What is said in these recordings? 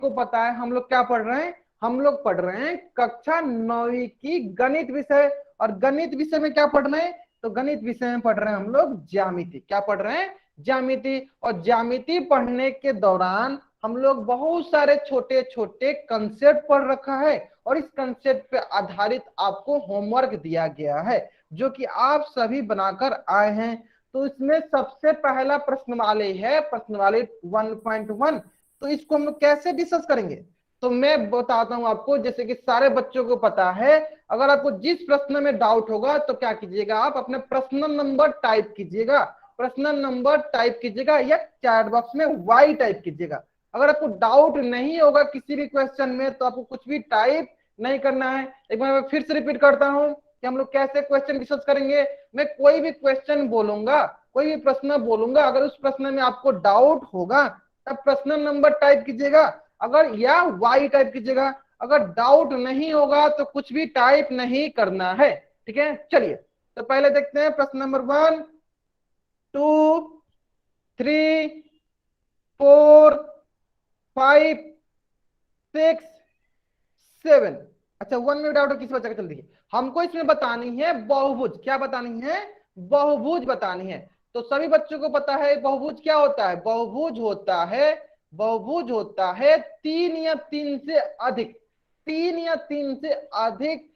को पता है हम लोग क्या पढ़ रहे हैं, हम लोग पढ़ रहे हैं कक्षा 9वीं की गणित विषय। और गणित विषय में क्या पढ़ रहे हैं, तो गणित विषय में पढ़ रहे हैं हम लोग ज्यामिति। क्या पढ़ रहे हैं, ज्यामिति। और ज्यामिति पढ़ने के दौरान हम लोग बहुत सारे छोटे छोटे कंसेप्ट पढ़ रखा है, और इस कंसेप्ट पे आधारित आपको होमवर्क दिया गया है जो कि आप सभी बनाकर आए हैं। तो इसमें सबसे पहला प्रश्नवाली है, प्रश्नवाली 1.1। तो इसको हम लोग कैसे डिस्कस करेंगे, तो मैं बताता हूं आपको। जैसे कि सारे बच्चों को पता है, अगर आपको जिस प्रश्न में डाउट होगा तो क्या कीजिएगा, आप अपने प्रश्न नंबर टाइप कीजिएगा, प्रश्न नंबर टाइप कीजिएगा, या चैट बॉक्स में वाई टाइप कीजिएगा। अगर आपको डाउट नहीं होगा किसी भी क्वेश्चन में तो आपको कुछ भी टाइप नहीं करना है। एक बार मैं फिर से रिपीट करता हूं कि हम लोग कैसे क्वेश्चन डिस्कस करेंगे। मैं कोई भी क्वेश्चन बोलूंगा, कोई भी प्रश्न बोलूंगा, अगर उस प्रश्न में आपको डाउट होगा तब प्रश्न नंबर टाइप कीजिएगा, अगर या वाई टाइप कीजिएगा। अगर डाउट नहीं होगा तो कुछ भी टाइप नहीं करना है, ठीक है। चलिए तो पहले देखते हैं प्रश्न नंबर 1, 2, 3, 4, 5, 6, 7। अच्छा 1 में डाउट किसी बच्चे का, चल देखिए हमको इसमें बतानी है बहुभुज। क्या बतानी है, बहुभुज बतानी है। तो सभी बच्चों को पता है बहुभुज क्या होता है, बहुभुज होता है, बहुभुज होता है 3 या 3 से अधिक, 3 या 3 से अधिक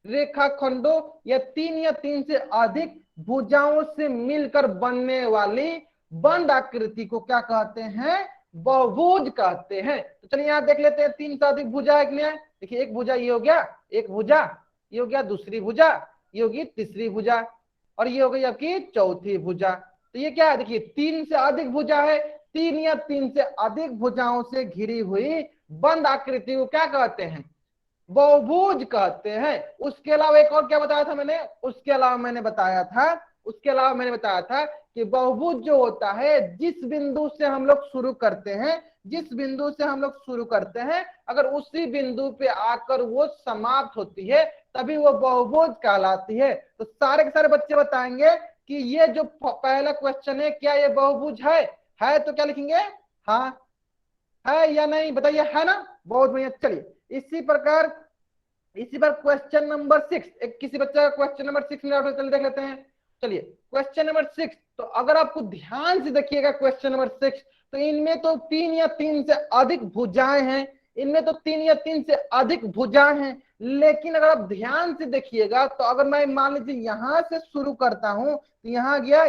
रेखाखंडों या 3 या 3 से अधिक भुजाओं से मिलकर बनने वाली बंद आकृति को क्या कहते हैं, बहुभुज कहते हैं। तो चलिए यहां देख लेते हैं 3 से अधिक भुजा है कि नहीं है। देखिए एक भुजा ये हो गया, एक भुजा ये हो गया, दूसरी भुजा ये होगी, तीसरी भुजा, और ये हो गई आपकी चौथी भुजा। तो ये क्या है, देखिए 3 से अधिक भुजा है, 3 या 3 से अधिक भुजाओं से घिरी हुई बंद आकृति को क्या कहते हैं, बहुभुज कहते हैं। उसके अलावा एक और क्या बताया था मैंने, उसके अलावा मैंने बताया था, उसके अलावा मैंने बताया था कि बहुभुज जो होता है जिस बिंदु से हम लोग शुरू करते हैं, जिस बिंदु से हम लोग शुरू करते हैं अगर उसी बिंदु पे आकर वो समाप्त होती है तभी वो बहुभुज कहलाती है। तो सारे के सारे बच्चे बताएंगे कि ये जो पहला क्वेश्चन है क्या ये बहुभुज है तो क्या लिखेंगे, हाँ है या नहीं बताइए, है ना। बहुत बढ़िया। चलिए इसी पर क्वेश्चन नंबर 6, एक किसी बच्चे का क्वेश्चन नंबर 6 में डाउट है, चलिए देख लेते हैं। चलिए क्वेश्चन नंबर 6, तो अगर आपको ध्यान से देखिएगा क्वेश्चन नंबर 6, तो इनमें तो 3 या 3 से अधिक भुजाएं हैं, इनमें तो 3 या 3 से अधिक भुजाएं हैं। लेकिन अगर आप ध्यान से देखिएगा तो अगर मैं मान लीजिए यहां से शुरू करता हूं तो यहां गया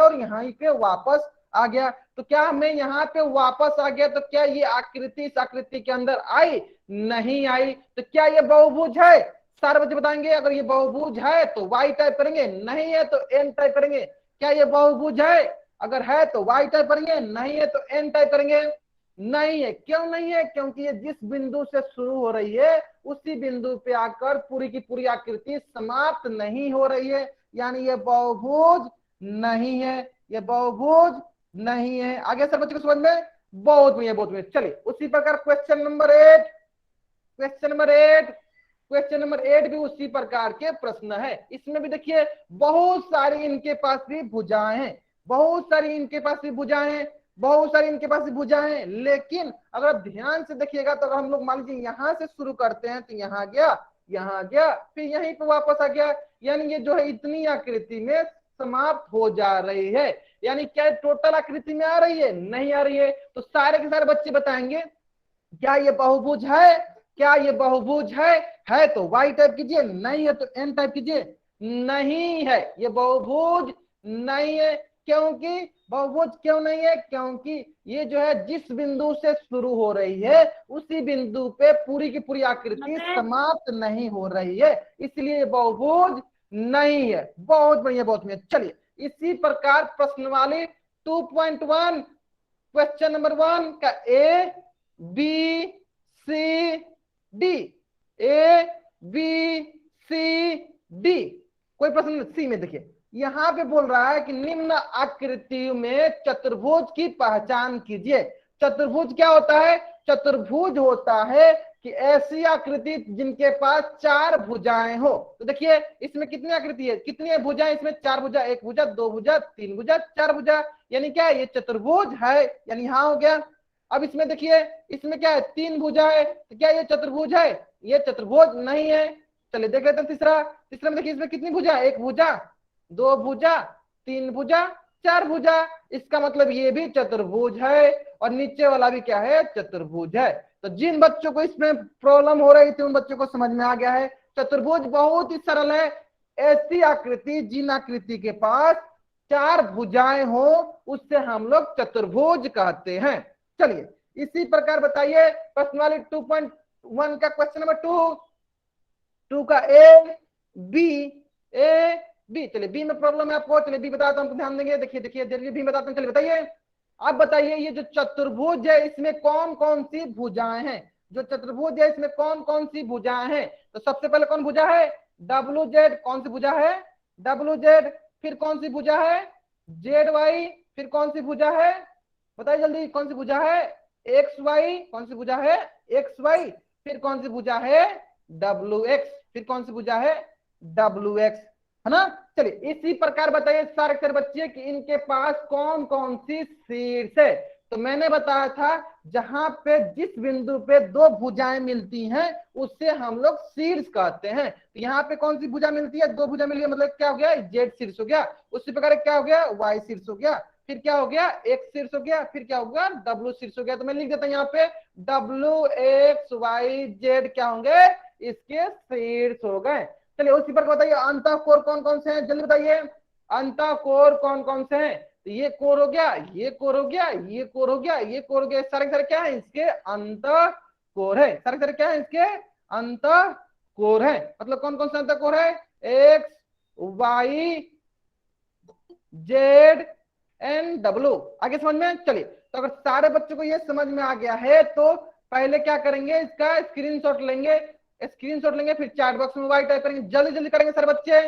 और यहां पे वापस आ गया, तो क्या मैं यहाँ पे वापस आ गया तो क्या ये आकृति इस आकृति के अंदर आई, नहीं आई। तो क्या ये बहुभुज है, सारे बच्चे बताएंगे। अगर ये बहुभुज है तो वाई टाइप करेंगे, नहीं है तो एन टाइप करेंगे। क्या ये बहुभुज है, अगर है तो वाई टाइप करेंगे, नहीं है तो एन टाइप करेंगे। नहीं है, क्यों नहीं है, क्योंकि ये जिस बिंदु से शुरू हो रही है उसी बिंदु पे आकर पूरी की पूरी आकृति समाप्त नहीं हो रही है, यानी ये बहुभुज नहीं है, ये बहुभुज नहीं है। आगे सब बच्चों को समझ में, बहुत बढ़िया बहुत बढ़िया। चलिए उसी प्रकार question number 8, question number 8, question number 8 भी उसी प्रकार के प्रश्न है। इसमें भी देखिए बहुत सारी इनके पास भी भुजाएं हैं, बहुत सारी इनके पास भी भुजाएं हैं, बहुत सारी इनके पास भी भुजाएं हैं। लेकिन अगर आप ध्यान से देखिएगा तो अगर हम लोग मान लीजिए यहां से शुरू करते हैं तो यहाँ गया फिर यहीं पे वापस आ गया, यानी ये जो है इतनी आकृति में समाप्त हो जा रही है। यानी क्या टोटल आकृति में आ रही है, नहीं आ रही है। तो सारे के सारे बच्चे बताएंगे क्या ये बहुभुज है, क्या ये बहुभुज है तो वाई टाइप कीजिए, नहीं है तो एन टाइप कीजिए। नहीं है, ये बहुभुज नहीं है। क्योंकि बहुभुज क्यों नहीं है, क्योंकि ये जो है जिस बिंदु से शुरू हो रही है उसी बिंदु पे पूरी की पूरी आकृति समाप्त नहीं हो रही है, इसलिए बहुभुज नहीं है। बहुत बढ़िया बहुत बढ़िया। चलिए इसी प्रकार प्रश्नवाली 2.1 क्वेश्चन नंबर 1 का A B C D, A B C D. कोई प्रश्न सी में देखिए यहां पे बोल रहा है कि निम्न आकृति में चतुर्भुज की पहचान कीजिए। चतुर्भुज क्या होता है, चतुर्भुज होता है कि ऐसी आकृति जिनके पास 4 भुजाएं हो। तो देखिए इसमें कितनी आकृति है, कितनी भुजाएं, इसमें 4 भुजा, 1 भुजा, 2 भुजा, 3 भुजा, 4 भुजा, यानी क्या है ये चतुर्भुज है, यानी यहां हो गया। अब इसमें देखिए, इसमें क्या है, 3 भुजा है, तो क्या ये चतुर्भुज है? ये चतुर्भुज नहीं है। चलिए देख लेते हैं तीसरा। तीसरा में देखिए, इसमें कितनी भुजा है? 1 भुजा, 2 भुजा, 3 भुजा, 4 भुजा। इसका मतलब ये भी चतुर्भुज है, और नीचे वाला भी क्या है? चतुर्भुज है। तो जिन बच्चों को इसमें प्रॉब्लम हो रही थी उन बच्चों को समझ में आ गया है। चतुर्भुज बहुत ही सरल है। ऐसी आकृति, जिन आकृति के पास 4 भुजाएं हो, उससे हम लोग चतुर्भुज कहते हैं। चलिए इसी प्रकार बताइए प्रश्न वाली 2.1 का क्वेश्चन नंबर 2 का ए बी। चलिए बी में प्रॉब्लम है आपको, चलिए बी बताता हूं, ध्यान देंगे। देखिए देखिए जल्दी बी बताता हूं। चलिए बताइए, अब बताइए ये जो चतुर्भुज है इसमें कौन कौन सी भुजाएं हैं? जो चतुर्भुज है इसमें कौन कौन सी भुजाएं हैं? तो सबसे पहले कौन भुजा है? W Z. कौन सी भुजा है? W Z. फिर कौन सी भुजा है? Z Y. फिर कौन सी भुजा है? बताइए जल्दी, कौन सी भुजा है? X Y. कौन सी भुजा है? X Y. फिर कौन सी भुजा है? W X. फिर कौन सी भुजा है? डब्ल्यू एक्स, है ना। चलिए इसी प्रकार बताइए सारे सारे बच्चे कि इनके पास कौन कौन सी शीर्ष है। तो मैंने बताया था जहां पे जिस बिंदु पे 2 भुजाएं मिलती हैं उससे हम लोग शीर्ष कहते हैं। तो यहाँ पे कौन सी भुजा मिलती है? 2 भुजा मिल गई, मतलब क्या हो गया? जेड शीर्ष हो गया। उसी प्रकार क्या हो गया? वाई शीर्ष हो गया। फिर क्या हो गया? एक्स शीर्ष हो गया। फिर क्या होगा? डब्ल्यू शीर्ष हो गया। तो मैं लिख देता हूं यहाँ पे डब्ल्यू एक्स वाई जेड क्या होंगे? इसके शीर्ष हो गए। चलिए उसी पर बताइए अंतःकोर कौन कौन से हैं? जल्दी बताइए अंतःकोर कौन कौन से हैं? तो ये कोर हो गया, ये कोर हो गया, ये कोर हो गया, ये कोर हो गया। सारे सारे क्या है? इसके अंतःकोर है। सारे सारे क्या है? इसके अंतःकोर है। मतलब कौन कौन से अंतःकोर है? X Y Z and W. आगे समझ में? चलिए तो अगर सारे बच्चों को ये समझ में आ गया है तो पहले क्या करेंगे? इसका स्क्रीनशॉट लेंगे। स्क्रीनशॉट लेंगे, फिर चैट बॉक्स में वाई टाइप करेंगे। जल्दी जल्दी करेंगे सारे बच्चे।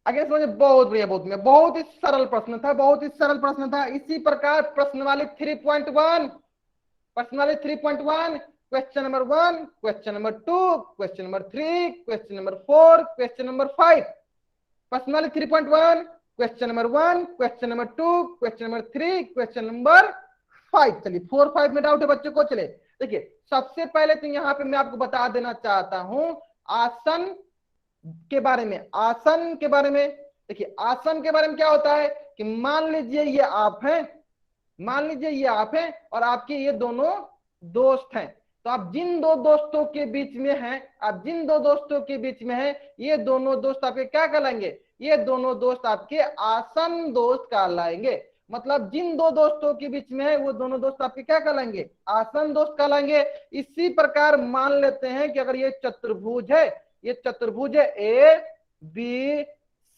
आगे समझे? बहुत बढ़िया, बहुत बढ़िया। बहुत ही सरल प्रश्न था, बहुत ही सरल प्रश्न था। इसी प्रकार प्रश्न वाली 3.1, प्रश्न वाली 3.1, question number 1, question number 2, question number 3, question number 4, question number 5। प्रश्न वाली 3.1, question number 1, question number 2, question number 3, question number 5। चलिए 4 5 में डाउट है बच्चों को। चले देखिए, सबसे पहले तो यहाँ पे मैं आपको बता देना चाहता हूं आसन के बारे में। आसन के बारे में देखिए, आसन के बारे में क्या होता है कि मान लीजिए ये आप हैं, मान लीजिए ये आप हैं और आपके ये दोनों दोस्त हैं। तो आप जिन 2 दोस्तों के बीच में हैं, आप जिन 2 दोस्तों के बीच में हैं, ये दोनों दोस्त आपके क्या कहलाएंगे? ये दोनों दोस्त आपके आसन दोस्त कहलाएंगे। मतलब जिन 2 दोस्तों के बीच में है वो दोनों दोस्त आपके क्या कहलाएंगे? आसन दोस्त कहलाएंगे। इसी प्रकार मान लेते हैं कि अगर ये चतुर्भुज है, ये चतुर्भुज है ए बी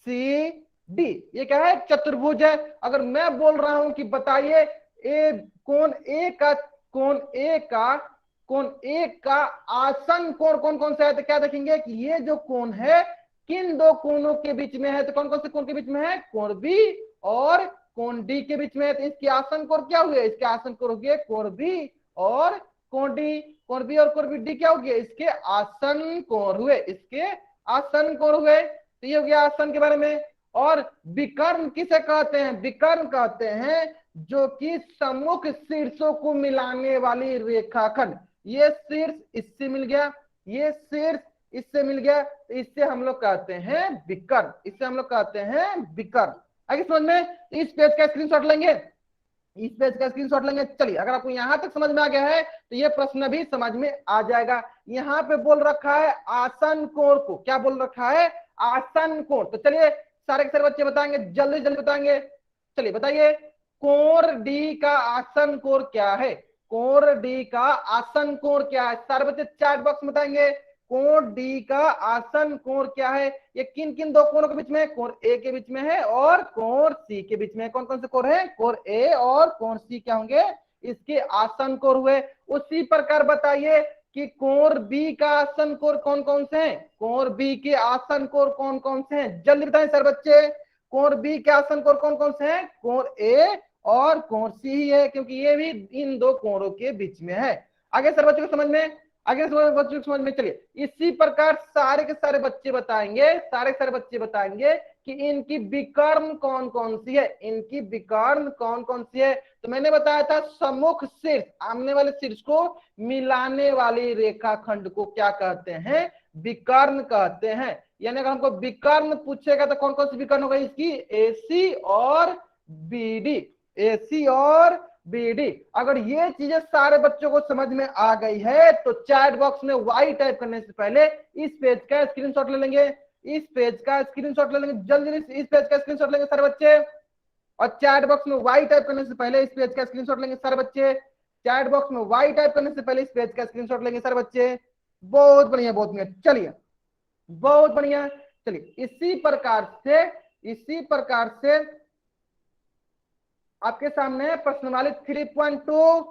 सी डी, ये क्या है? चतुर्भुज है। अगर मैं बोल रहा हूं कि बताइए ए कोण ए का, कोण ए का, कोण ए का आसन कोण कौन कौन सा है? तो क्या देखेंगे कि ये जो कोण है किन 2 कोणों के बीच में है? तो कौन कौन से कोण के बीच में है? कोण बी और कोण डी के बीच में है। तो इसके आसन कोण क्या हुए? इसके आसन कोण हो गए कोण बी और कोण डी। कोण बी और कोण डी क्या हो गया? इसके आसन कोण हुए, इसके आसन कोण हुए। तो ये हो गया आसन के बारे में। और विकर्ण किसे कहते हैं? विकर्ण कहते हैं जो कि सम्मुख शीर्षों को मिलाने वाली रेखाखंड। ये शीर्ष इससे मिल गया, ये शीर्ष इससे मिल गया, तो इससे हम लोग कहते हैं विकर्ण। इससे हम लोग कहते हैं विकर्ण। आगे समझ में? इस पेज का स्क्रीनशॉट लेंगे, इस पेज का स्क्रीनशॉट लेंगे। चलिए अगर आपको यहां तक समझ में आ गया है तो ये प्रश्न भी समझ में आ जाएगा। यहाँ पे बोल रखा है आसन कोण को, क्या बोल रखा है? आसन कोण। तो चलिए सारे के सारे बच्चे बताएंगे, जल्दी जल्दी बताएंगे। चलिए बताइए कोण डी का आसन कोण क्या है? कोण डी का आसन कोण क्या है? सारे बच्चे चैट बॉक्स में बताएंगे कोण डी का आसन कोण क्या है? ये किन किन 2 कोणों के बीच में है? कोण ए के बीच में है और कोण सी के बीच में है। कौन कौन से कोण है? कोण ए और कोण सी क्या होंगे? इसके आसन कोण हुए। उसी प्रकार बताइए कि कोण बी का आसन कोण कौन कौन से हैं? कोण बी के आसन कोण कौन कौन से हैं? जल्दी बताएं सर बच्चे, कोण बी के आसन कोण कौन कौन से हैं? कोण ए और कोण सी ही है, क्योंकि ये भी इन 2 कोणों के बीच में है। आगे सर बच्चों को समझ में, आगे बच्चों को समझ में। चलिए इसी प्रकार सारे के सारे बच्चे बताएंगे, सारे के सारे बच्चे बताएंगे कि इनकी विकर्ण कौन कौन सी है, इनकी विकर्ण कौन कौन सी है। तो मैंने बताया था सम्मुख शीर्ष, आमने वाले शीर्ष को मिलाने वाली रेखाखंड को क्या कहते हैं, विकर्ण कहते हैं। यानी अगर हमको विकर्ण पूछेगा तो कौन कौन सी विकर्ण होगा इसकी, AC और BD, AC और BD। अगर ये चीजें सारे बच्चों को समझ में आ गई है तो चैट बॉक्स में Y टाइप करने से पहले इस पेज का स्क्रीनशॉट ले लेंगे, इस पेज का स्क्रीनशॉट ले लेंगे, जल्दी इस पेज का स्क्रीनशॉट लेंगे सारे बच्चे, और चैट बॉक्स में Y टाइप करने से पहले इस पेज का स्क्रीनशॉट लेंगे सारे बच्चे, चैट बॉक्स में Y टाइप करने से पहले इस पेज का स्क्रीनशॉट लेंगे सारे बच्चे। बहुत बढ़िया, बहुत बढ़िया, चलिए बहुत बढ़िया। चलिए इसी प्रकार से आपके सामने प्रश्नवाली 3.2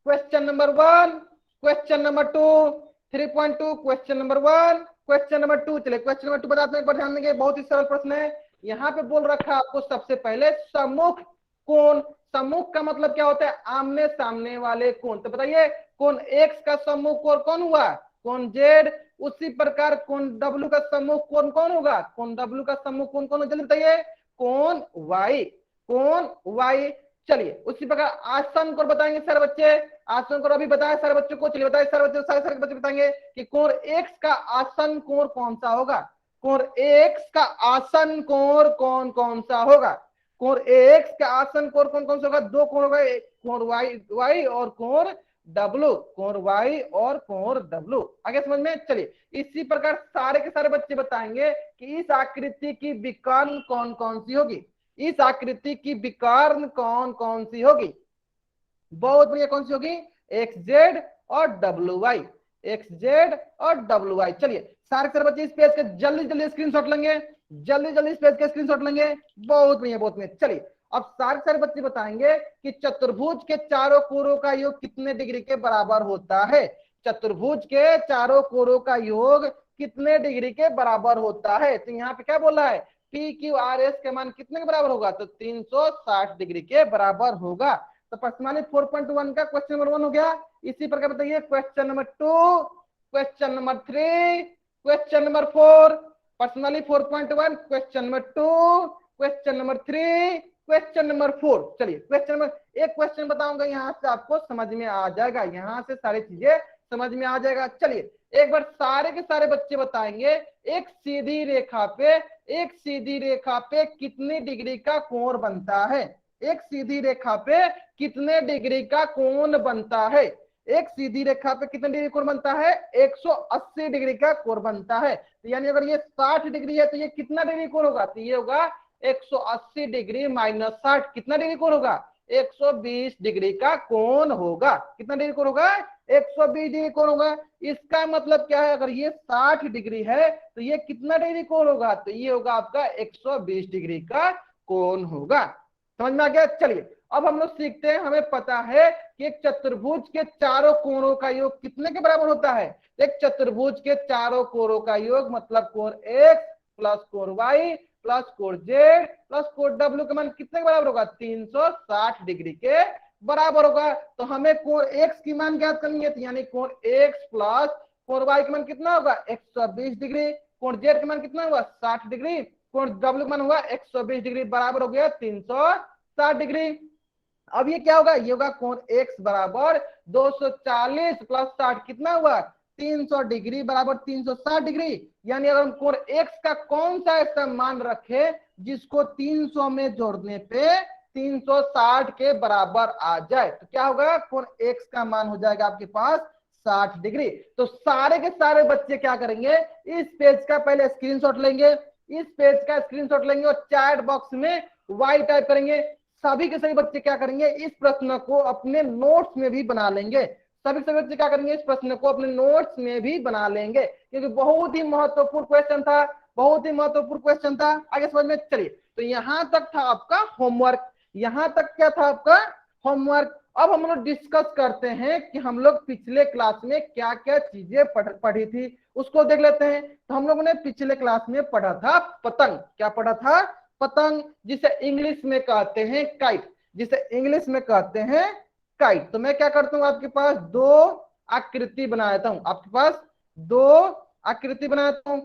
question number 1, question number 2, 3.2 question number 1, question number 2। चलिए क्वेश्चन नंबर 2 बताते हैं, एक बार ध्यान देंगे, बहुत ही सरल प्रश्न है। यहाँ पे बोल रखा है आपको सबसे पहले सम्मुख कोण। सम्मुख का मतलब क्या होता है, आमने सामने वाले कोण। तो बताइए कोण X का सम्मुख कोण कौन हुआ, कोण Z। उसी प्रकार कोण W का सम्मुख कोण कौन होगा, कोण W का सम्मुख कोण कौन, जल्दी बताइए, कोण Y, कोण Y। चलिए उसी प्रकार आसन कोण बताएंगे सारे बच्चे, आसन कोण अभी बताया सारे बच्चों को। चलिए बताइए सारे बच्चे, सारे बच्चे बताएंगे कि कोण X का आसन कोण कौन सा होगा, कोण X का आसन कोण कौन कौन सा होगा, कोण X का आसन कोण कौन कौन सा होगा, दो कोण होगा, कोण Y और कोण W, कोण Y और कोण W। आगे समझ में। चलिए इसी प्रकार सारे के सारे बच्चे बताएंगे कि इस आकृति की विकर्ण कौन कौन सी होगी, इस आकृति की विकर्ण कौन कौन सी होगी। बहुत बढ़िया, कौन सी होगी, XZ और WY, XZ और WY। चलिए सारे सारे बच्चे इस पेज के जल्दी जल्दी स्क्रीनशॉट लेंगे, जल्दी जल्दी इस पेज के स्क्रीनशॉट लेंगे। बहुत बढ़िया, बहुत बढ़िया। चलिए अब सारे सारे बच्चे बताएंगे कि चतुर्भुज के चारों कोणों का योग कितने डिग्री के बराबर होता है, चतुर्भुज के चारों कोणों का योग कितने डिग्री के बराबर होता है। तो यहाँ पे क्या बोला है, PQRS के मान कितने के बराबर होगा, तो 360 डिग्री के बराबर होगा। तो प्रश्नावली 4.1 का क्वेश्चन नंबर 1 हो गया। इसी प्रकार बताइए question number 2, question number 3, question number 4। प्रश्नावली 4.1 question number 2, question number 3, question number 4। चलिए क्वेश्चन नंबर, एक क्वेश्चन बताऊंगा यहाँ से आपको समझ में आ जाएगा, यहाँ से सारी चीजें समझ में आ जाएगा। चलिए एक बार सारे के सारे बच्चे बताएंगे एक सीधी रेखा पे कितनी डिग्री का कोण बनता है, एक सीधी रेखा पे कितने डिग्री का कोण बनता है, एक सीधी रेखा पे कितने डिग्री कोण बनता है, 180 डिग्री का कोण बनता है। तो यानी अगर ये 60 डिग्री है तो ये कितना डिग्री कोण होगा, तो ये होगा 180 डिग्री माइनस 60, कितना डिग्री कोण होगा, 120 डिग्री का कोण होगा। कितना डिग्री कोण होगा, 120 डिग्री कोण होगा। इसका मतलब क्या है, अगर ये 60 डिग्री है तो ये कितना डिग्री कोण होगा, तो ये होगा आपका 120 डिग्री का कोण होगा। समझ में आ गया। चलिए अब हम लोग सीखते हैं, हमें पता है कि एक चतुर्भुज के चारों कोणों का योग कितने के बराबर होता है। एक चतुर्भुज के चारों कोणों का योग मतलब कोण X प्लस कोण Y प्लस कोण Z प्लस कोण W का मान कितने के बराबर होगा, 360 डिग्री के बराबर होगा। तो हमें कोण X की मान ज्ञात करनी है, यानी कोण X प्लस कोण Y का मान कितना होगा, 120 डिग्री, कोण Z का मान कितना होगा, 60 डिग्री, कोण W का मान होगा 120 डिग्री, बराबर हो गया 360 डिग्री। अब ये क्या होगा, ये होगा कोण X बराबर 240 प्लस 60 कितना हुआ, 300 डिग्री बराबर 360 डिग्री। यानी अगर हम कोण X का कौन सा ऐसा मान रखे जिसको 300 में जोड़ने पे 360 के बराबर आ जाए, तो क्या होगा, कोण X का मान हो जाएगा आपके पास 60 डिग्री। तो सारे के सारे बच्चे क्या करेंगे, इस पेज का पहले स्क्रीनशॉट लेंगे, इस पेज का स्क्रीनशॉट लेंगे और चैट बॉक्स में Y टाइप करेंगे। सभी के सभी बच्चे क्या करेंगे, इस प्रश्न को अपने नोट्स में भी बना लेंगे, सभी बच्चे क्या करेंगे, इस प्रश्न को अपने नोट्स में भी बना लेंगे, क्योंकि बहुत ही महत्वपूर्ण क्वेश्चन था, बहुत ही महत्वपूर्ण क्वेश्चन था। आगे समझ में। चलिए तो यहां तक था आपका होमवर्क, यहां तक क्या था आपका होमवर्क। अब हम लोग डिस्कस करते हैं कि हम लोग पिछले क्लास में क्या क्या चीजें पढ़ी थी, उसको देख लेते हैं। तो हम लोगों ने पिछले क्लास में पढ़ा था पतंग, क्या पढ़ा था, पतंग, जिसे इंग्लिश में कहते हैं काइट, जिसे इंग्लिश में कहते हैं काइट। तो मैं क्या करता हूं, आपके पास दो आकृति बना देता हूं, आपके पास दो आकृति बनाता हूं।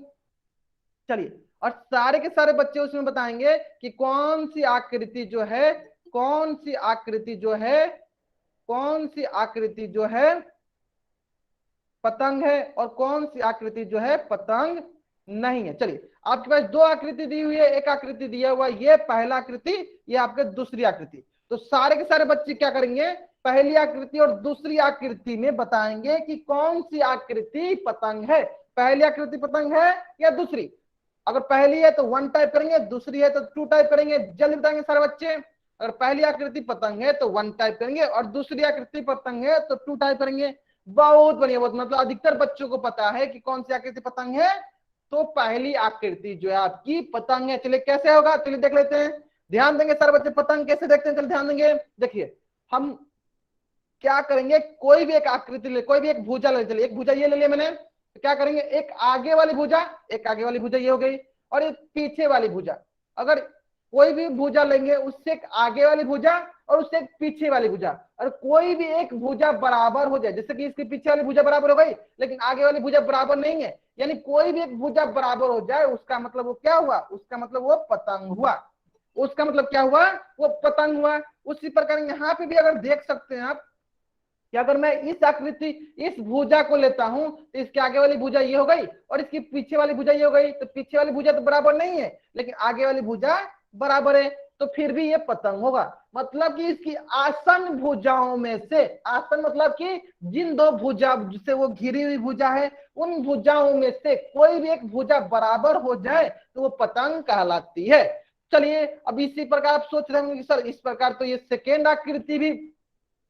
चलिए और सारे के सारे बच्चे उसमें बताएंगे कि कौन सी आकृति जो है, कौन सी आकृति जो है, कौन सी आकृति जो है पतंग है और कौन सी आकृति जो है पतंग नहीं है। चलिए आपके पास दो आकृति दी हुई है, एक आकृति दिया हुआ ये पहला आकृति, ये आपके दूसरी आकृति। तो सारे के सारे बच्चे क्या करेंगे, पहली आकृति और दूसरी आकृति में बताएंगे कि कौन सी आकृति पतंग है, पहली आकृति पतंग है या दूसरी। अगर पहली है तो 1 टाइप करेंगे, दूसरी है तो 2 टाइप करेंगे। जल्दी बताएंगे सारे बच्चे। अगर पहली आकृति पतंग है तो 1 टाइप करेंगे और दूसरी आकृति पतंग है तो 2 टाइप करेंगे। बहुत बढ़िया, बहुत मतलब अधिकतर बच्चों को पता है कि कौन सी आकृति पतंग है, तो पहली आकृति जो है आपकी पतंग है। चलिए कैसे होगा, चलिए देख लेते हैं। ध्यान देंगे सारे बच्चे, पतंग कैसे देखते हैं, चलिए ध्यान देंगे। देखिए हम क्या करेंगे, कोई भी एक आकृति ले, कोई भी एक भुजा ले, चलिए एक भुजा ये ले लिया मैंने, तो क्या करेंगे, एक आगे वाली भुजा, एक आगे वाली भुजा ये हो गई, और एक पीछे वाली भुजा। अगर कोई भी भुजा लेंगे उससे एक आगे वाली भुजा और उससे एक पीछे वाली भुजा, और कोई भी एक भुजा बराबर हो जाए, जैसे कि इसके पीछे वाली भुजा बराबर हो गई लेकिन आगे वाली भुजा बराबर नहीं है, यानी कोई भी एक भुजा बराबर हो जाए, उसका मतलब वो क्या हुआ, उसका मतलब वो पतंग हुआ। उसका मतलब क्या हुआ, वो पतंग हुआ। उसी प्रकार यहाँ पे भी अगर देख सकते हैं आप कि अगर मैं इस आकृति, इस भुजा को लेता हूं तो इसके आगे वाली भुजा ये हो गई और इसकी पीछे वाली भुजा ये हो गई, तो पीछे वाली भुजा तो बराबर नहीं है लेकिन आगे वाली भुजा बराबर है, तो फिर भी ये पतंग होगा। मतलब कि इसकी आसन भुजाओं में से, आसन मतलब कि जिन दो भुजा जिससे वो घिरी हुई भुजा है, उन भुजाओं में से कोई भी एक भुजा बराबर हो जाए तो वो पतंग कहलाती है। चलिए अब इसी प्रकार आप सोच रहे होंगे कि सर इस प्रकार तो ये सेकेंड आकृति भी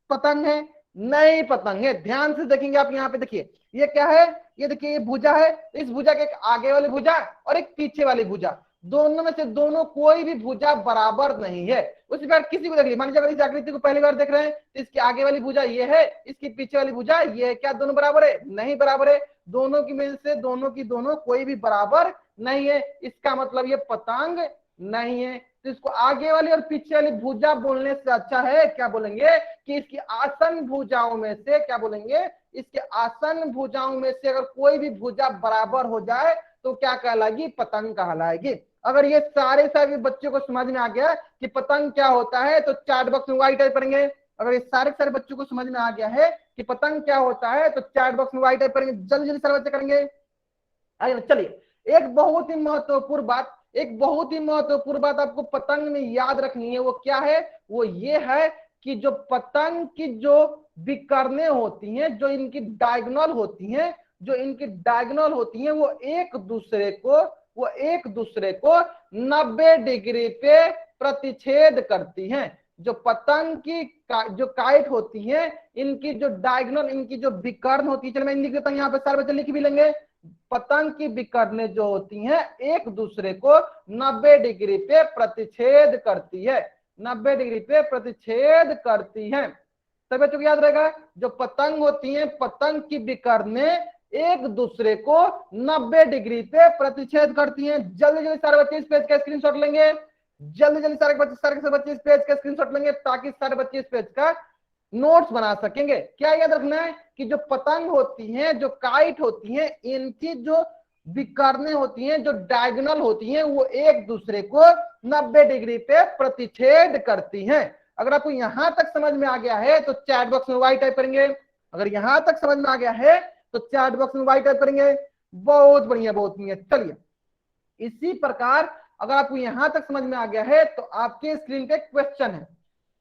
पतंग है, नहीं पतंग है। ध्यान से देखेंगे आप, यहाँ पे देखिए ये क्या है, ये देखिए ये भुजा है, इस भुजा के एक आगे वाली भुजा और एक पीछे वाली भुजा, दोनों में से दोनों कोई भी भुजा बराबर नहीं है। उसी बार किसी को देखिए, मान लीजिए अगर इस आकृति को पहली बार देख रहे हैं तो इसकी आगे वाली भुजा ये है, इसकी पीछे वाली भुजा ये है, क्या दोनों बराबर है, नहीं बराबर है। दोनों की में से दोनों की दोनों कोई भी बराबर नहीं है, इसका मतलब ये पतंग नहीं है। तो इसको आगे वाली और पीछे वाली भुजा बोलने से अच्छा है क्या बोलेंगे कि इसकी आसन भुजाओं में से, क्या बोलेंगे, इसके आसन भुजाओं में से अगर कोई भी भुजा बराबर हो जाए तो क्या कहलाएगी, पतंग कहलाएगी। अगर ये सारे बच्चों को समझ में आ गया कि पतंग क्या होता है तो चैट बॉक्स में वाई टाइप करेंगे। अगर ये सारे बच्चों को समझ में आ गया है कि पतंग क्या होता है तो चैट बॉक्स में वाई टाइप करेंगे, जल्दी जल्दी सारे बच्चे करेंगे। चलिए एक बहुत ही महत्वपूर्ण बात, एक बहुत ही महत्वपूर्ण बात आपको पतंग में याद रखनी है, वो क्या है, वो ये है कि जो पतंग की जो विकर्णें होती हैं, जो इनकी डायगोनल होती हैं, जो इनकी डायगोनल होती हैं वो एक दूसरे को 90 डिग्री पे प्रतिच्छेद करती हैं। जो पतंग की जो काइट होती है, इनकी जो डायगोनल, इनकी जो विकर्ण होती है, चलो मैं लिख देता हूं यहाँ पे, सारे बच्चे लिख भी लेंगे। पतंग की विकर्णें जो होती हैं एक दूसरे को 90 डिग्री पे प्रतिच्छेद करती है, 90 डिग्री पे प्रतिच्छेद करती हैं। सब बच्चों को याद रहेगा, जो पतंग होती हैं, पतंग की विकर्णें एक दूसरे को 90 डिग्री पे प्रतिच्छेद करती हैं। जल्दी जल्दी सारे बच्चे इस पेज का स्क्रीनशॉट लेंगे, जल्दी जल्दी सारे बच्चे इस पेज का स्क्रीनशॉट लेंगे ताकि सारे बच्चे इस पेज का नोट्स बना सकेंगे। क्या याद रखना है कि जो पतंग होती हैं, जो काइट होती हैं, इनकी जो विकर्णें होती हैं, जो डायगोनल होती हैं, वो एक दूसरे को 90 डिग्री पे प्रतिच्छेद करती हैं। अगर आपको यहां तक समझ में आ गया है तो चैट बॉक्स में वाई टाइप करेंगे। अगर यहां तक समझ में आ गया है तो चैट बॉक्स में वाई टाइप करेंगे। बहुत बढ़िया, बहुत बढ़िया। चलिए इसी प्रकार अगर आपको यहां तक समझ में आ गया है तो आपके स्क्रीन पे क्वेश्चन है,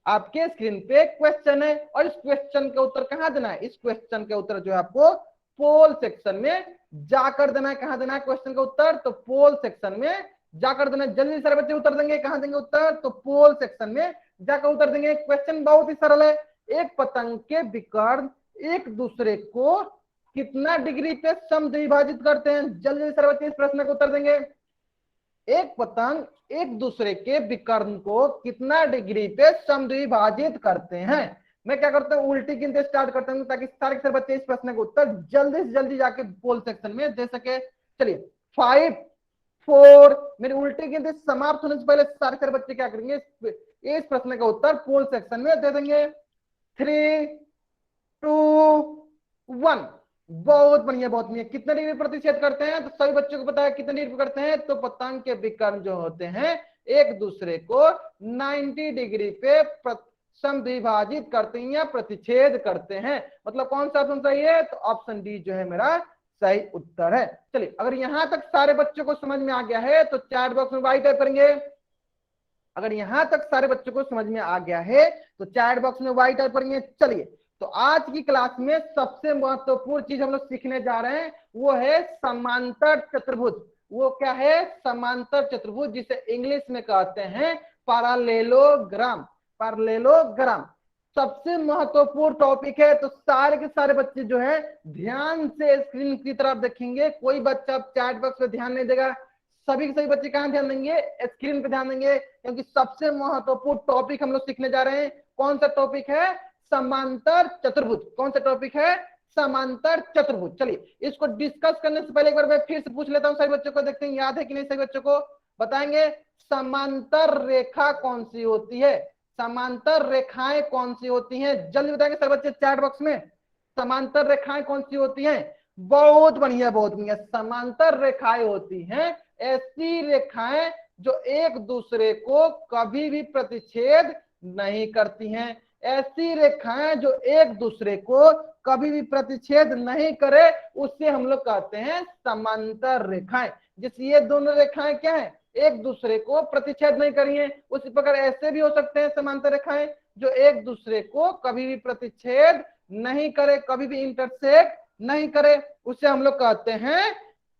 आपके स्क्रीन पे क्वेश्चन है, और इस क्वेश्चन का उत्तर कहां देना है, इस क्वेश्चन का उत्तर जो है आपको पोल सेक्शन में जाकर देना है। कहां देना है क्वेश्चन का उत्तर, तो पोल सेक्शन में जाकर देना है। जल्दी सारे बच्चे उत्तर देंगे, कहां देंगे उत्तर, तो पोल सेक्शन में जाकर उत्तर देंगे। क्वेश्चन बहुत ही सरल है, एक पतंग के विकर्ण एक दूसरे को कितना डिग्री पे समद्विभाजित करते हैं। जल्दी सारे बच्चे इस प्रश्न का उत्तर देंगे। एक पतंग एक दूसरे के विकर्ण को कितना डिग्री पे समद्विभाजित करते हैं। मैं क्या करता हूँ, उल्टी गिनते स्टार्ट करता हूँ ताकि सारे बच्चे इस प्रश्न का उत्तर जल्दी से जल्दी जाके पोल सेक्शन में दे सके। चलिए 5 4, मेरी उल्टी गिनती समाप्त होने से पहले सारे बच्चे क्या करेंगे, इस प्रश्न का उत्तर पोल सेक्शन में दे देंगे। 3 2 1। बहुत बढ़िया, बहुत बढ़िया। कितने डिग्री प्रतिच्छेद करते हैं, तो सभी बच्चों को पता है कितने डिग्री करते हैं, तो पतंग के विकर्ण जो होते हैं एक दूसरे को 90 डिग्री पे समद्विभाजित करते हैं या प्रतिच्छेद करते हैं। मतलब कौन सा ऑप्शन सही है? तो ऑप्शन डी जो है मेरा सही उत्तर है। चलिए, अगर यहां तक सारे बच्चों को समझ में आ गया है तो चैट बॉक्स में वाई टाइप करेंगे। अगर यहां तक सारे बच्चों को समझ में आ गया है तो चैट बॉक्स में वाई टाइप करेंगे। चलिए, तो आज की क्लास में सबसे महत्वपूर्ण चीज हम लोग सीखने जा रहे हैं वो है समांतर चतुर्भुज। वो क्या है? समांतर चतुर्भुज, जिसे इंग्लिश में कहते हैं पैरेललोग्राम। पैरेललोग्राम सबसे महत्वपूर्ण टॉपिक है। तो सारे के सारे बच्चे जो है ध्यान से स्क्रीन की तरफ देखेंगे। कोई बच्चा चैट बॉक्स पे ध्यान नहीं देगा। सभी के सभी बच्चे कहां ध्यान देंगे? स्क्रीन पे ध्यान देंगे, क्योंकि सबसे महत्वपूर्ण टॉपिक हम लोग सीखने जा रहे हैं। कौन सा टॉपिक है? समांतर चतुर्भुज। कौन सा टॉपिक है? समांतर चतुर्भुज। चलिए, इसको डिस्कस करने से पहले एक बार मैं फिर से पूछ लेता हूं सभी बच्चों को, देखते हैं याद है कि नहीं। सभी बच्चों को बताएंगे समांतर रेखा कौन सी होती है? समांतर रेखाएं कौन सी होती हैं? जल्दी बताएंगे सभी बच्चे चैट बॉक्स में। समांतर रेखाएं कौन सी होती हैं? बहुत बढ़िया, बहुत बढ़िया। समांतर रेखाएं होती हैं ऐसी रेखाएं जो एक दूसरे को कभी भी प्रतिच्छेद नहीं करती हैं। ऐसी रेखाएं जो एक दूसरे को कभी भी प्रतिच्छेद नहीं करे उससे हम लोग कहते हैं समांतर रेखाएं। जिस ये दोनों रेखाएं क्या है? एक दूसरे को प्रतिच्छेद नहीं करी है। उसी प्रकार ऐसे भी हो सकते हैं समांतर रेखाएं जो एक दूसरे को कभी भी प्रतिच्छेद नहीं करे, कभी भी इंटरसेक्ट नहीं करे, उसे हम लोग कहते हैं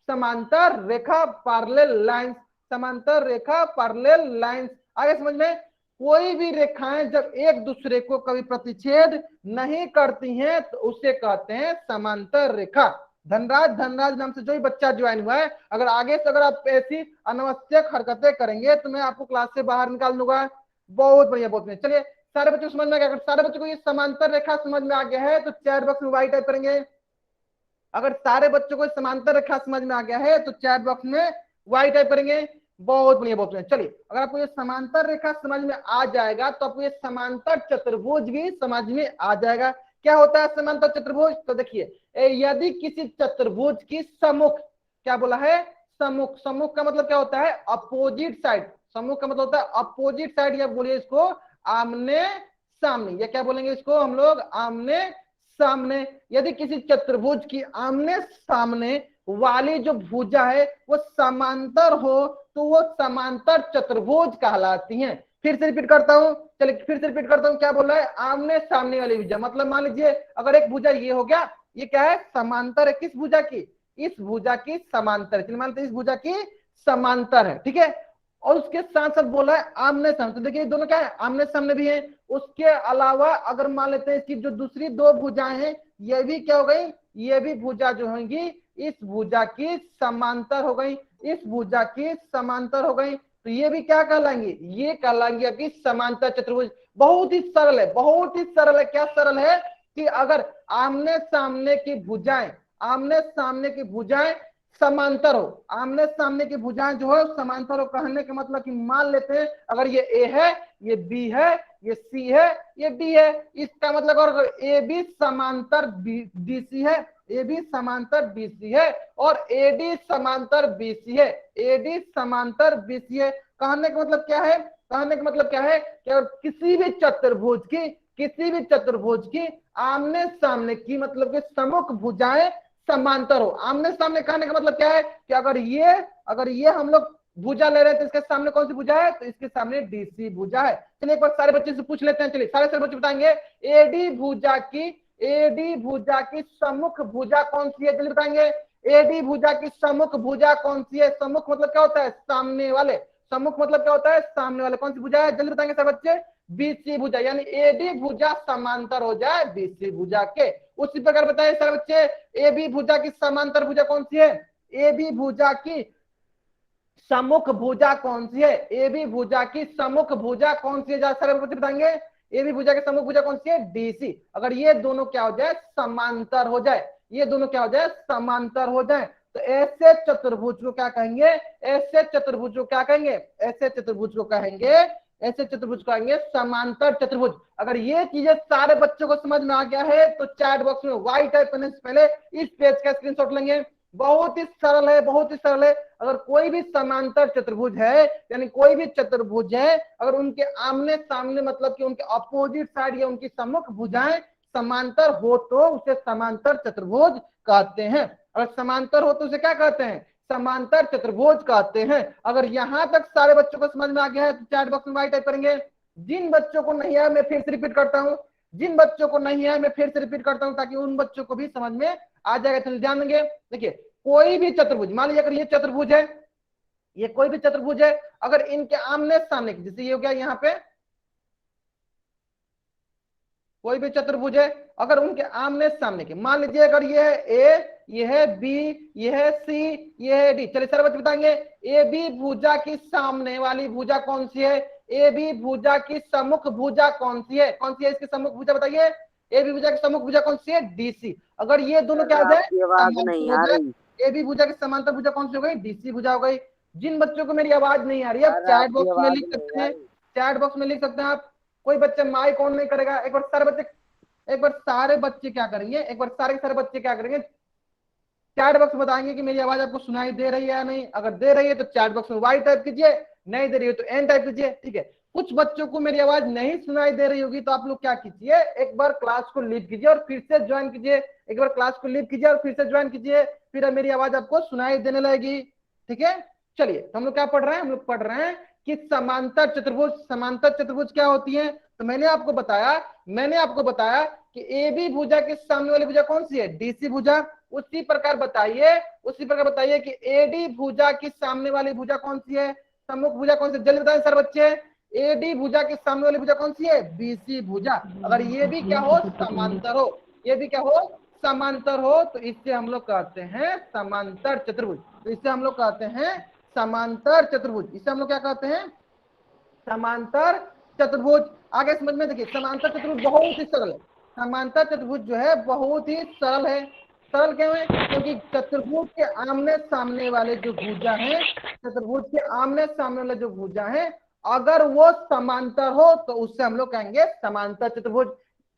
समांतर रेखा, पैरेलल लाइंस। समांतर रेखा, पैरेलल लाइंस। आगे समझ में? कोई भी रेखाएं जब एक दूसरे को कभी प्रतिच्छेद नहीं करती हैं तो उसे कहते हैं समांतर रेखा। धनराज नाम से जो ही बच्चा ज्वाइन हुआ है, अगर आगे से अगर आप ऐसी अनावश्यक हरकतें करेंगे तो मैं आपको क्लास से बाहर निकाल दूंगा। बहुत बढ़िया, बहुत बढ़िया। चलिए, सारे बच्चों को समझ में आ गया? अगर सारे बच्चों को ये समांतर रेखा समझ में आ गया है तो चैट बॉक्स में वाई टाइप करेंगे। अगर सारे बच्चों को समांतर रेखा समझ में आ गया है तो चैट बॉक्स में वाई टाइप करेंगे। बहुत बढ़िया, बहुत बढ़िया। चलिए, अगर आपको ये समांतर रेखा समझ में आ जाएगा तो आपको ये समांतर चतुर्भुज भी समझ में आ जाएगा। क्या होता है समांतर चतुर्भुज? तो देखिए, यदि किसी चतुर्भुज की सम्मुख, क्या बोला है? सम्मुख। सम्मुख का मतलब क्या होता है? Opposite side. सम्मुख का मतलब होता है अपोजिट साइड, या बोलिए इसको आमने सामने, या क्या बोलेंगे इसको हम लोग? आमने सामने। यदि किसी चतुर्भुज की आमने सामने वाली जो भुजा है वो समांतर हो तो वो समांतर चतुर्भुज कहलाती हैं। फिर से रिपीट करता हूं, चलिए फिर से रिपीट करता हूं। क्या बोल रहा है? आमने सामने वाली भुजा। मतलब मान लीजिए अगर एक भुजा ये हो गया, ये क्या है? समांतर है। किस भुजा की? इस भुजा की समांतर। चलिए मान लेते इस भुजा की समांतर है, ठीक है। और उसके साथ साथ बोला है आमने सामने। तो देखिए दोनों क्या है? आमने सामने भी है। उसके अलावा अगर मान लेते हैं इसकी जो दूसरी दो भुजाएं हैं, ये भी क्या हो गई? ये भी भुजा जो होंगी इस भुजा की समांतर हो गई। इस भुजा की समांतर हो गई, तो ये भी क्या कहलाएंगे? ये कहलाएंगे आपकी समांतर चतुर्भुज। बहुत ही सरल है, बहुत ही सरल है। क्या सरल है? कि अगर आमने सामने की भुजाएं, आमने सामने की भुजाएं समांतर हो, आमने सामने की भुजाएं जो है समांतर हो, कहने का मतलब कि मान लेते हैं अगर ये ए है, ये बी है, ये सी है, ये डी है, इसका मतलब अगर ए बी समांतर डी सी है, ए बी समांतर बी सी है और ए डी समांतर बी सी है, ए डी समांतर बी सी है। कहने का मतलब क्या है? कहने का मतलब क्या है कि अगर किसी भी चतुर्भुज की, किसी भी चतुर्भुज की आमने सामने की मतलब कि सम्मुख भुजाएं समांतर हो। आमने सामने कहने का मतलब क्या है कि अगर ये हम लोग भुजा ले रहे हैं तो इसके सामने कौन सी भुजा है? तो इसके सामने डीसी भुजा है। चलिए एक बार सारे बच्चे से पूछ लेते हैं। चलिए सारे बच्चे बताएंगे एडी भुजा की सम्मुख भुजा कौन सी है? जल्दी बताएंगे। एडी भुजा की सम्मुख भुजा कौन सी है? सम्मुख मतलब क्या होता है? सामने वाले। सम्मुख मतलब क्या होता है? सामने वाले। कौन सी भुजा है? जल्दी बताएंगे सारे बच्चे। बीसी भुजा, यानी एडी भुजा समांतर हो जाए बीसी भुजा के। उसी प्रकार बताइए सारे बच्चे, ए बी भुजा की समांतर भुजा कौन सी है? ए बी भुजा की सम्मुख भुजा कौन सी है? ए बी भुजा की सम्मुख भुजा कौन सी है? सारे बच्चे बताएंगे। ए बी भुजा की सम्मुख भुजा कौन सी है? डीसी। अगर ये दोनों क्या हो जाए? समांतर हो जाए। ये दोनों क्या हो जाए? समांतर हो जाए। तो ऐसे चतुर्भुज को क्या कहेंगे? ऐसे चतुर्भुज को क्या कहेंगे? ऐसे चतुर्भुज को कहेंगे, ऐसे चतुर्भुज को कहेंगे समांतर चतुर्भुज। अगर ये चीजें सारे बच्चों को समझ में आ गया है तो चैट बॉक्स में वाई टाइप करने से पहले इस पेज का स्क्रीनशॉट लेंगे। बहुत ही सरल है, बहुत ही सरल है। अगर कोई भी समांतर चतुर्भुज है, यानी कोई भी चतुर्भुज है, अगर उनके आमने सामने मतलब कि उनके अपोजिट साइड या उनकी सम्मुख भुजाएं समांतर हो तो उसे समांतर चतुर्भुज कहते हैं। अगर समांतर हो तो उसे क्या कहते हैं? समांतर चतुर्भुज कहते हैं। अगर यहां तक सारे बच्चों को समझ में आ गया है तो चैट बॉक्स में वाई टाइप करेंगे। जिन बच्चों को नहीं है मैं फिर से रिपीट करता हूं, जिन बच्चों को नहीं है मैं फिर से रिपीट करता हूं ताकि उन बच्चों को भी समझ में आ जाएगा। तो ध्यान देंगे, देखिए कोई भी चतुर्भुज, मान लीजिए अगर ये चतुर्भुज है, ये कोई भी चतुर्भुज है, अगर इनके आमने सामने, जैसे ये हो गया यहाँ पे कोई भी चतुर्भुज है, अगर उनके आमने सामने के, मान लीजिए अगर ये है ए, ये है बी, ये है सी, ये है डी। चलिए सर बच्चे बताएंगे ए बी भुजा की सामने वाली भुजा कौन सी है? ए बी भुजा की सम्मुख भुजा कौन सी है? कौन सी है इसकी सम्मुख भुजा बताइए? ए बी भुजा की सम्मुख भुजा कौन सी है? डीसी। अगर ये दोनों क्या हो जाए? समांतर हो जाए। ए बी भुजा की समांतर भुजा कौन सी हो गई? डीसी भुजा हो गई। जिन बच्चों को मेरी आवाज नहीं आ रही है चैट बॉक्स में लिख सकते हैं, चैट बॉक्स में लिख सकते हैं आप। कोई बच्चे माइक ऑन नहीं करेगा। एक बार सारे बच्चे क्या करेंगे, एक बार सारे बच्चे क्या करेंगे, चैट बॉक्स में बताएंगे कि मेरी आवाज आपको सुनाई दे रही है या नहीं। अगर दे रही है तो चैट बॉक्स में वाई टाइप कीजिए, नहीं दे रही है तो एन टाइप कीजिए, ठीक है। कुछ बच्चों को मेरी आवाज नहीं सुनाई दे रही होगी तो आप लोग क्या कीजिए, एक बार क्लास को लीव कीजिए और फिर से ज्वाइन कीजिए। एक बार क्लास को लीव कीजिए और फिर से ज्वाइन कीजिए, फिर मेरी आवाज आपको सुनाई देने लगेगी, ठीक है। चलिए तो हम लोग क्या पढ़ रहे हैं? हम लोग पढ़ रहे हैं कि समांतर चतुर्भुज, समांतर चतुर्भुज क्या होती है। तो मैंने आपको बताया कि ए बी भुजा के सामने वाली भुजा कौन सी है? डीसी भुजा। उसी प्रकार बताइए कि एडी भुजा की सामने वाली भुजा कौन सी है? सम्मुख भुजा कौन सी? जल्दी बताएं सर बच्चे, एडी भुजा के सामने वाली भुजा कौन सी है? बीसी भुजा। अगर ये भी क्या हो? समांतर हो, ये भी क्या हो? समांतर हो, तो इससे हम लोग कहते हैं समांतर चतुर्भुज। तो इससे हम लोग कहते हैं समांतर चतुर्भुज। इसे हम लोग क्या कहते हैं? समांतर चतुर्भुज। आगे समझ में देखिए, समांतर चतुर्भुज बहुत ही सरल है। समांतर चतुर्भुज जो है बहुत ही सरल है। सरल क्यों है? क्योंकि चतुर्भुज के आमने सामने वाले जो भुजा है, चतुर्भुज के आमने सामने वाले जो भुजा है, अगर वो समांतर हो तो उससे हम लोग कहेंगे समांतर चतुर्भुज।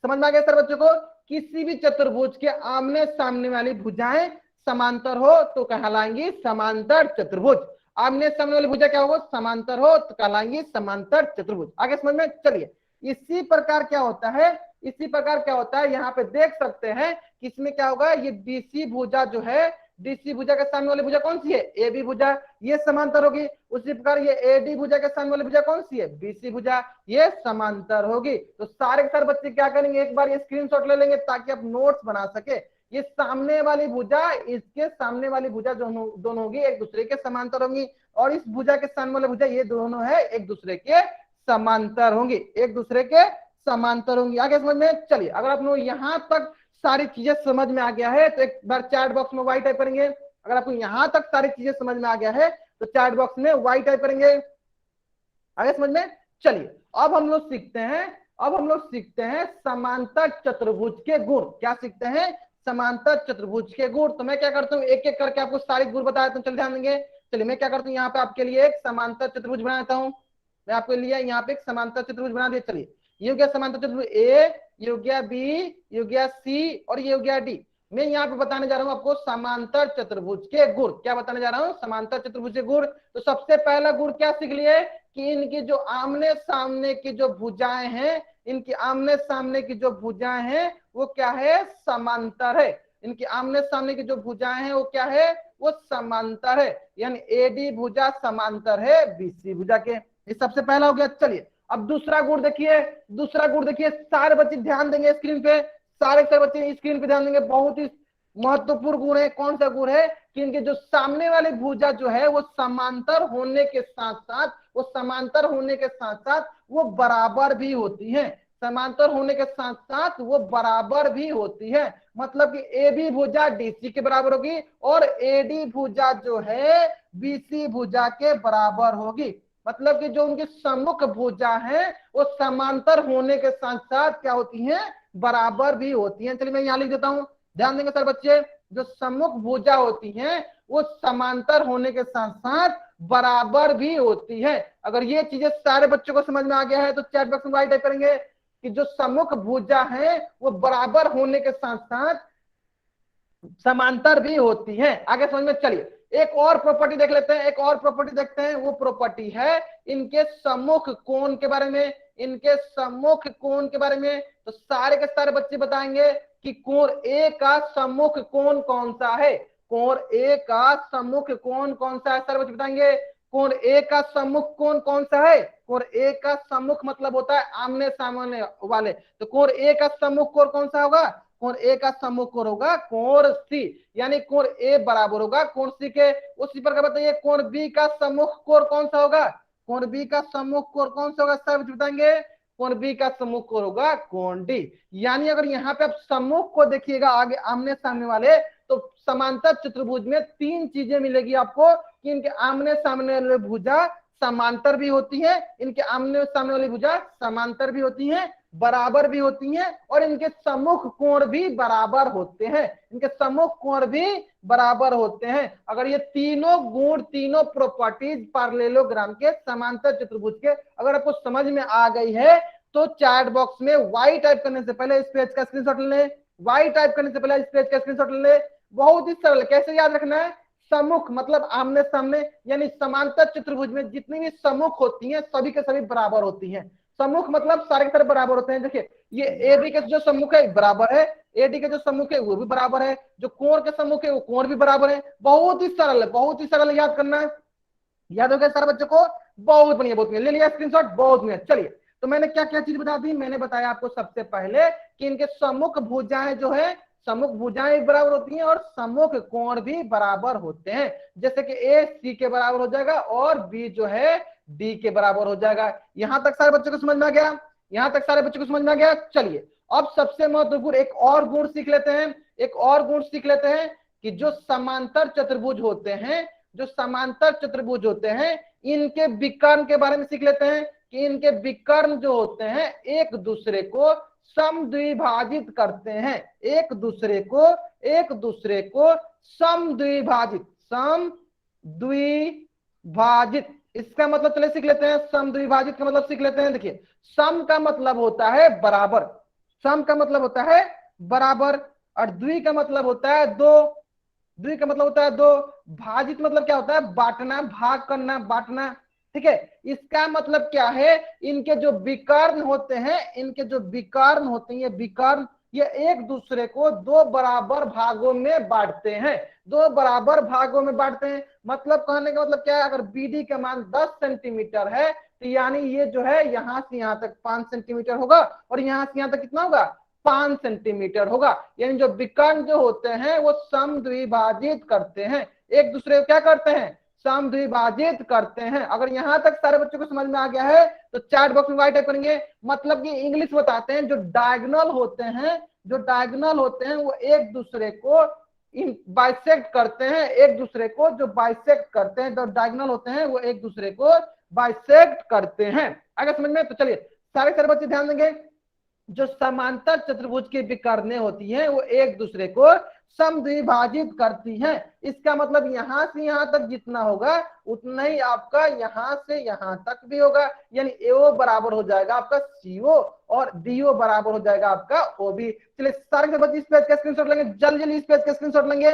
समझ में आ गया सर बच्चों को? किसी भी चतुर्भुज के आमने सामने वाली भुजाएं समांतर हो तो कहलाएंगी समांतर चतुर्भुज। आमने सामने वाली भुजा क्या होगा? समांतर हो तो कहलाएंगी समांतर चतुर्भुज। आगे समझ में? चलिए इसी प्रकार क्या होता है, यहाँ पे देख सकते हैं कि इसमें क्या होगा, ये डीसी भुजा जो है, डीसी भुजा के सामने वाली भुजा कौन सी है? ए बी भुजा, ये समांतर होगी। उसी प्रकार ये एडी भुजा के सामने वाली भुजा कौन सी है? बीसी भुजा, ये समांतर होगी। तो सारे के सारे बच्चे क्या करेंगे, एक बार ये स्क्रीनशॉट ले लेंगे ताकि आप नोट्स बना सके। ये सामने वाली भुजा, इसके सामने वाली भुजा दोनों होगी एक दूसरे के समांतर होंगी, और इस भुजा के सामने वाली भुजा, ये दोनों है एक दूसरे के समांतर होंगी, एक दूसरे के समांतर होंगी। आगे समझ में? चलिए अगर आप लोग यहां तक सारी चीजें समझ में आ गया है तो एक बार चैट बॉक्स में वाई टाइप करेंगे। अगर आपको यहां तक सारी चीजें समझ में आ गया है तो चैट बॉक्स में वाई टाइप करेंगे। आगे समझ में? चलिए अब हम लोग सीखते हैं समांतर चतुर्भुज के गुण। क्या सीखते हैं? समांतर चतुर्भुज के गुण। तो मैं क्या करता हूँ, एक एक करके आपको सारे गुण बता देता हूँ। चल ध्यान देंगे। चलिए मैं क्या करता हूँ, यहाँ पे आपके लिए एक समांतर चतुर्भुज बना देता हूँ। मैं आपके लिए यहाँ पे एक समांतर चतुर्भुज बना दिया। चलिए ये हो गया समांतर चतुर्भुज ए, ये हो गया बी, ये हो गया सी और ये हो गया डी। मैं यहाँ पे बताने जा रहा हूँ आपको समांतर चतुर्भुज के गुण। क्या बताने जा रहा हूँ? समांतर चतुर्भुज के गुण। तो सबसे पहला गुण क्या सीख लिए कि इनकी जो आमने सामने की जो भुजाएं हैं, इनकी आमने सामने की जो भुजाएं हैं वो क्या है? समांतर है। इनकी आमने सामने की जो भुजाएं हैं वो क्या है? वो समांतर है। यानी एडी भुजा समांतर है बीसी भुजा के। ये सबसे पहला हो गया। चलिए अब दूसरा गुण देखिए, सारे बच्चे ध्यान देंगे स्क्रीन पे, सारे बच्चे स्क्रीन पे ध्यान देंगे। बहुत ही महत्वपूर्ण गुण है। कौन सा गुण है? कि इनके जो सामने वाली भुजा जो है वो समांतर होने के साथ साथ वो बराबर भी होती है। समांतर होने के साथ साथ वो बराबर भी होती है। मतलब कि ए बी भुजा डीसी के बराबर होगी और एडी भुजा जो है बीसी भुजा के बराबर होगी। मतलब कि जो उनकी सम्मुख भुजा है वो समांतर होने के साथ साथ क्या होती हैं? बराबर भी होती हैं। चलिए मैं यहाँ लिख देता हूं, ध्यान देंगे सर बच्चे। जो सम्मुख भुजा होती हैं वो समांतर होने के साथ साथ बराबर भी होती है। अगर ये चीजें सारे बच्चों को समझ में आ गया है तो चैट बॉक्स में वाई टाइप करेंगे कि जो सम्मुख भुजा है वो बराबर होने के साथ साथ समांतर भी होती हैं। आगे समझ में चलिए एक और प्रॉपर्टी देख लेते हैं, एक और प्रॉपर्टी देखते हैं। वो प्रॉपर्टी है इनके सम्मुख कोण के बारे में, इनके सम्मुख कोण के बारे में। तो सारे के सारे बच्चे बताएंगे कि कोण ए का सम्मुख कोण कौन सा है, कोण ए का सम्मुख कोण कौन सा है, सारे बच्चे बताएंगे कोण ए का सम्मुख कोण कौन सा है। कोण ए का सम्मुख मतलब होता है आमने सामने वाले, तो कोण ए का सम्मुख कोण कौन सा होगा, कोण ए का सम्मुख कोण होगा कोण सी, यानी कोण ए बराबर होगा कोण सी के। उसी प्रकार बताइए कोण बी का सम्मुख कोण कौन सा होगा, कोण बी का सम्मुख कोण कौन सा होगा, सब बताएंगे कोण बी का सम्मुख कोण होगा कोण डी। यानी अगर यहाँ पे आप सम्मुख को देखिएगा आगे आमने सामने वाले, तो समांतर चतुर्भुज में तीन चीजें मिलेगी आपको कि इनके आमने सामने वाले भुजा समांतर भी होती है, इनके आमने सामने वाली भुजा समांतर भी होती है, बराबर भी होती हैं, और इनके सम्मुख कोण भी बराबर होते हैं, इनके सम्मुख कोण भी बराबर होते हैं। अगर ये तीनों गुण, तीनों प्रॉपर्टीज पैरेललोग्राम के समांतर चतुर्भुज के अगर आपको समझ में आ गई है, तो चैट बॉक्स में वाई टाइप करने से पहले इस पेज का स्क्रीनशॉट ले लें, वाई टाइप करने से पहले इस पेज का स्क्रीनशॉट ले लें। बहुत ही सरल, कैसे याद रखना है, सम्मुख मतलब आमने सामने, यानी समांतर चतुर्भुज में जितनी भी सम्मुख होती हैं सभी के सभी बराबर होती हैं। सम्मुख मतलब सारे के सारे बराबर होते हैं। देखिए ये एबी के जो सम्मुख है बराबर है, एडी के जो सम्मुख है वो भी बराबर है, जो कोण के सम्मुख है वो कोण भी बराबर है। बहुत ही सरल है, बहुत ही सरल याद करना है। याद हो गया सारे बच्चों को, बहुत बढ़िया, बहुत बढ़िया, ले लिया स्क्रीनशॉट, बहुत बढ़िया। चलिए तो मैंने क्या क्या चीज बता दी, मैंने बताया आपको सबसे पहले कि इनके सम्मुख भुजाएं जो है, सम्मुख भुजाएं बराबर होती हैं और सम्मुख कोण भी बराबर होते हैं। जैसे कि ए सी के बराबर हो जाएगा और बी जो है डी के बराबर हो जाएगा। यहां तक सारे बच्चों को समझ में आ गया, यहां तक सारे बच्चों को समझ में आ गया। चलिए अब सबसे महत्वपूर्ण एक और गुण सीख लेते हैं, एक और गुण सीख लेते हैं कि जो समांतर चतुर्भुज होते हैं, जो समांतर चतुर्भुज होते हैं, इनके विकर्ण के बारे में सीख लेते हैं कि इनके विकर्ण जो होते हैं एक दूसरे को समद्विभाजित करते हैं, एक दूसरे को समद्विभाजित, समद्विभाजित। इसका मतलब चले सीख लेते हैं, समद्विभाजित का मतलब सीख लेते हैं। देखिए सम का मतलब होता है बराबर, सम का मतलब होता है बराबर, और द्वि का मतलब होता है दो, द्वि का मतलब होता है दो, भाजित मतलब क्या होता है बांटना, भाग करना, बांटना। ठीक है, इसका मतलब क्या है, इनके जो विकर्ण होते हैं, इनके जो विकर्ण होते हैं, ये विकर्ण ये एक दूसरे को दो बराबर भागों में बांटते हैं, दो बराबर भागों में बांटते हैं। मतलब कहने का मतलब क्या है, अगर बीडी का मान 10 सेंटीमीटर है तो यानी ये जो है यहां से यहां तक 5 सेंटीमीटर होगा, और यहां से यहां तक कितना होगा 5 सेंटीमीटर होगा। यानी जो विकर्ण जो होते हैं वो समद्विभाजित करते हैं, एक दूसरे को क्या करते हैं, समद्विभाजित करते हैं। अगर यहां तक सारे बच्चों को समझ में आ गया है तो चैट बॉक्स में वाई टाइप करेंगे। मतलब कि इंग्लिश बताते हैं, जो डायगोनल होते हैं, जो डायगोनल होते हैं वो एक दूसरे को बाइसेक्ट करते हैं, एक दूसरे को जो बाइसेक्ट करते हैं, जो डायगोनल होते हैं वो एक दूसरे को बाइसेक्ट करते हैं। अगर समझ में, तो चलिए सारे सारे बच्चे ध्यान देंगे, जो समांतर चतुर्भुज की विकर्णें होती हैं वो एक दूसरे को समद्विभाजित करती हैं। इसका मतलब यहां से यहां तक जितना होगा उतना ही आपका यहां से यहां तक भी होगा, यानी एओ बराबर हो जाएगा आपका सीओ और डीओ बराबर हो जाएगा आपका ओबी। चलिए सारे के बच्चे इस पेज का स्क्रीनशॉट लेंगे, जल्दी जल्दी इस पेज का स्क्रीनशॉट लेंगे,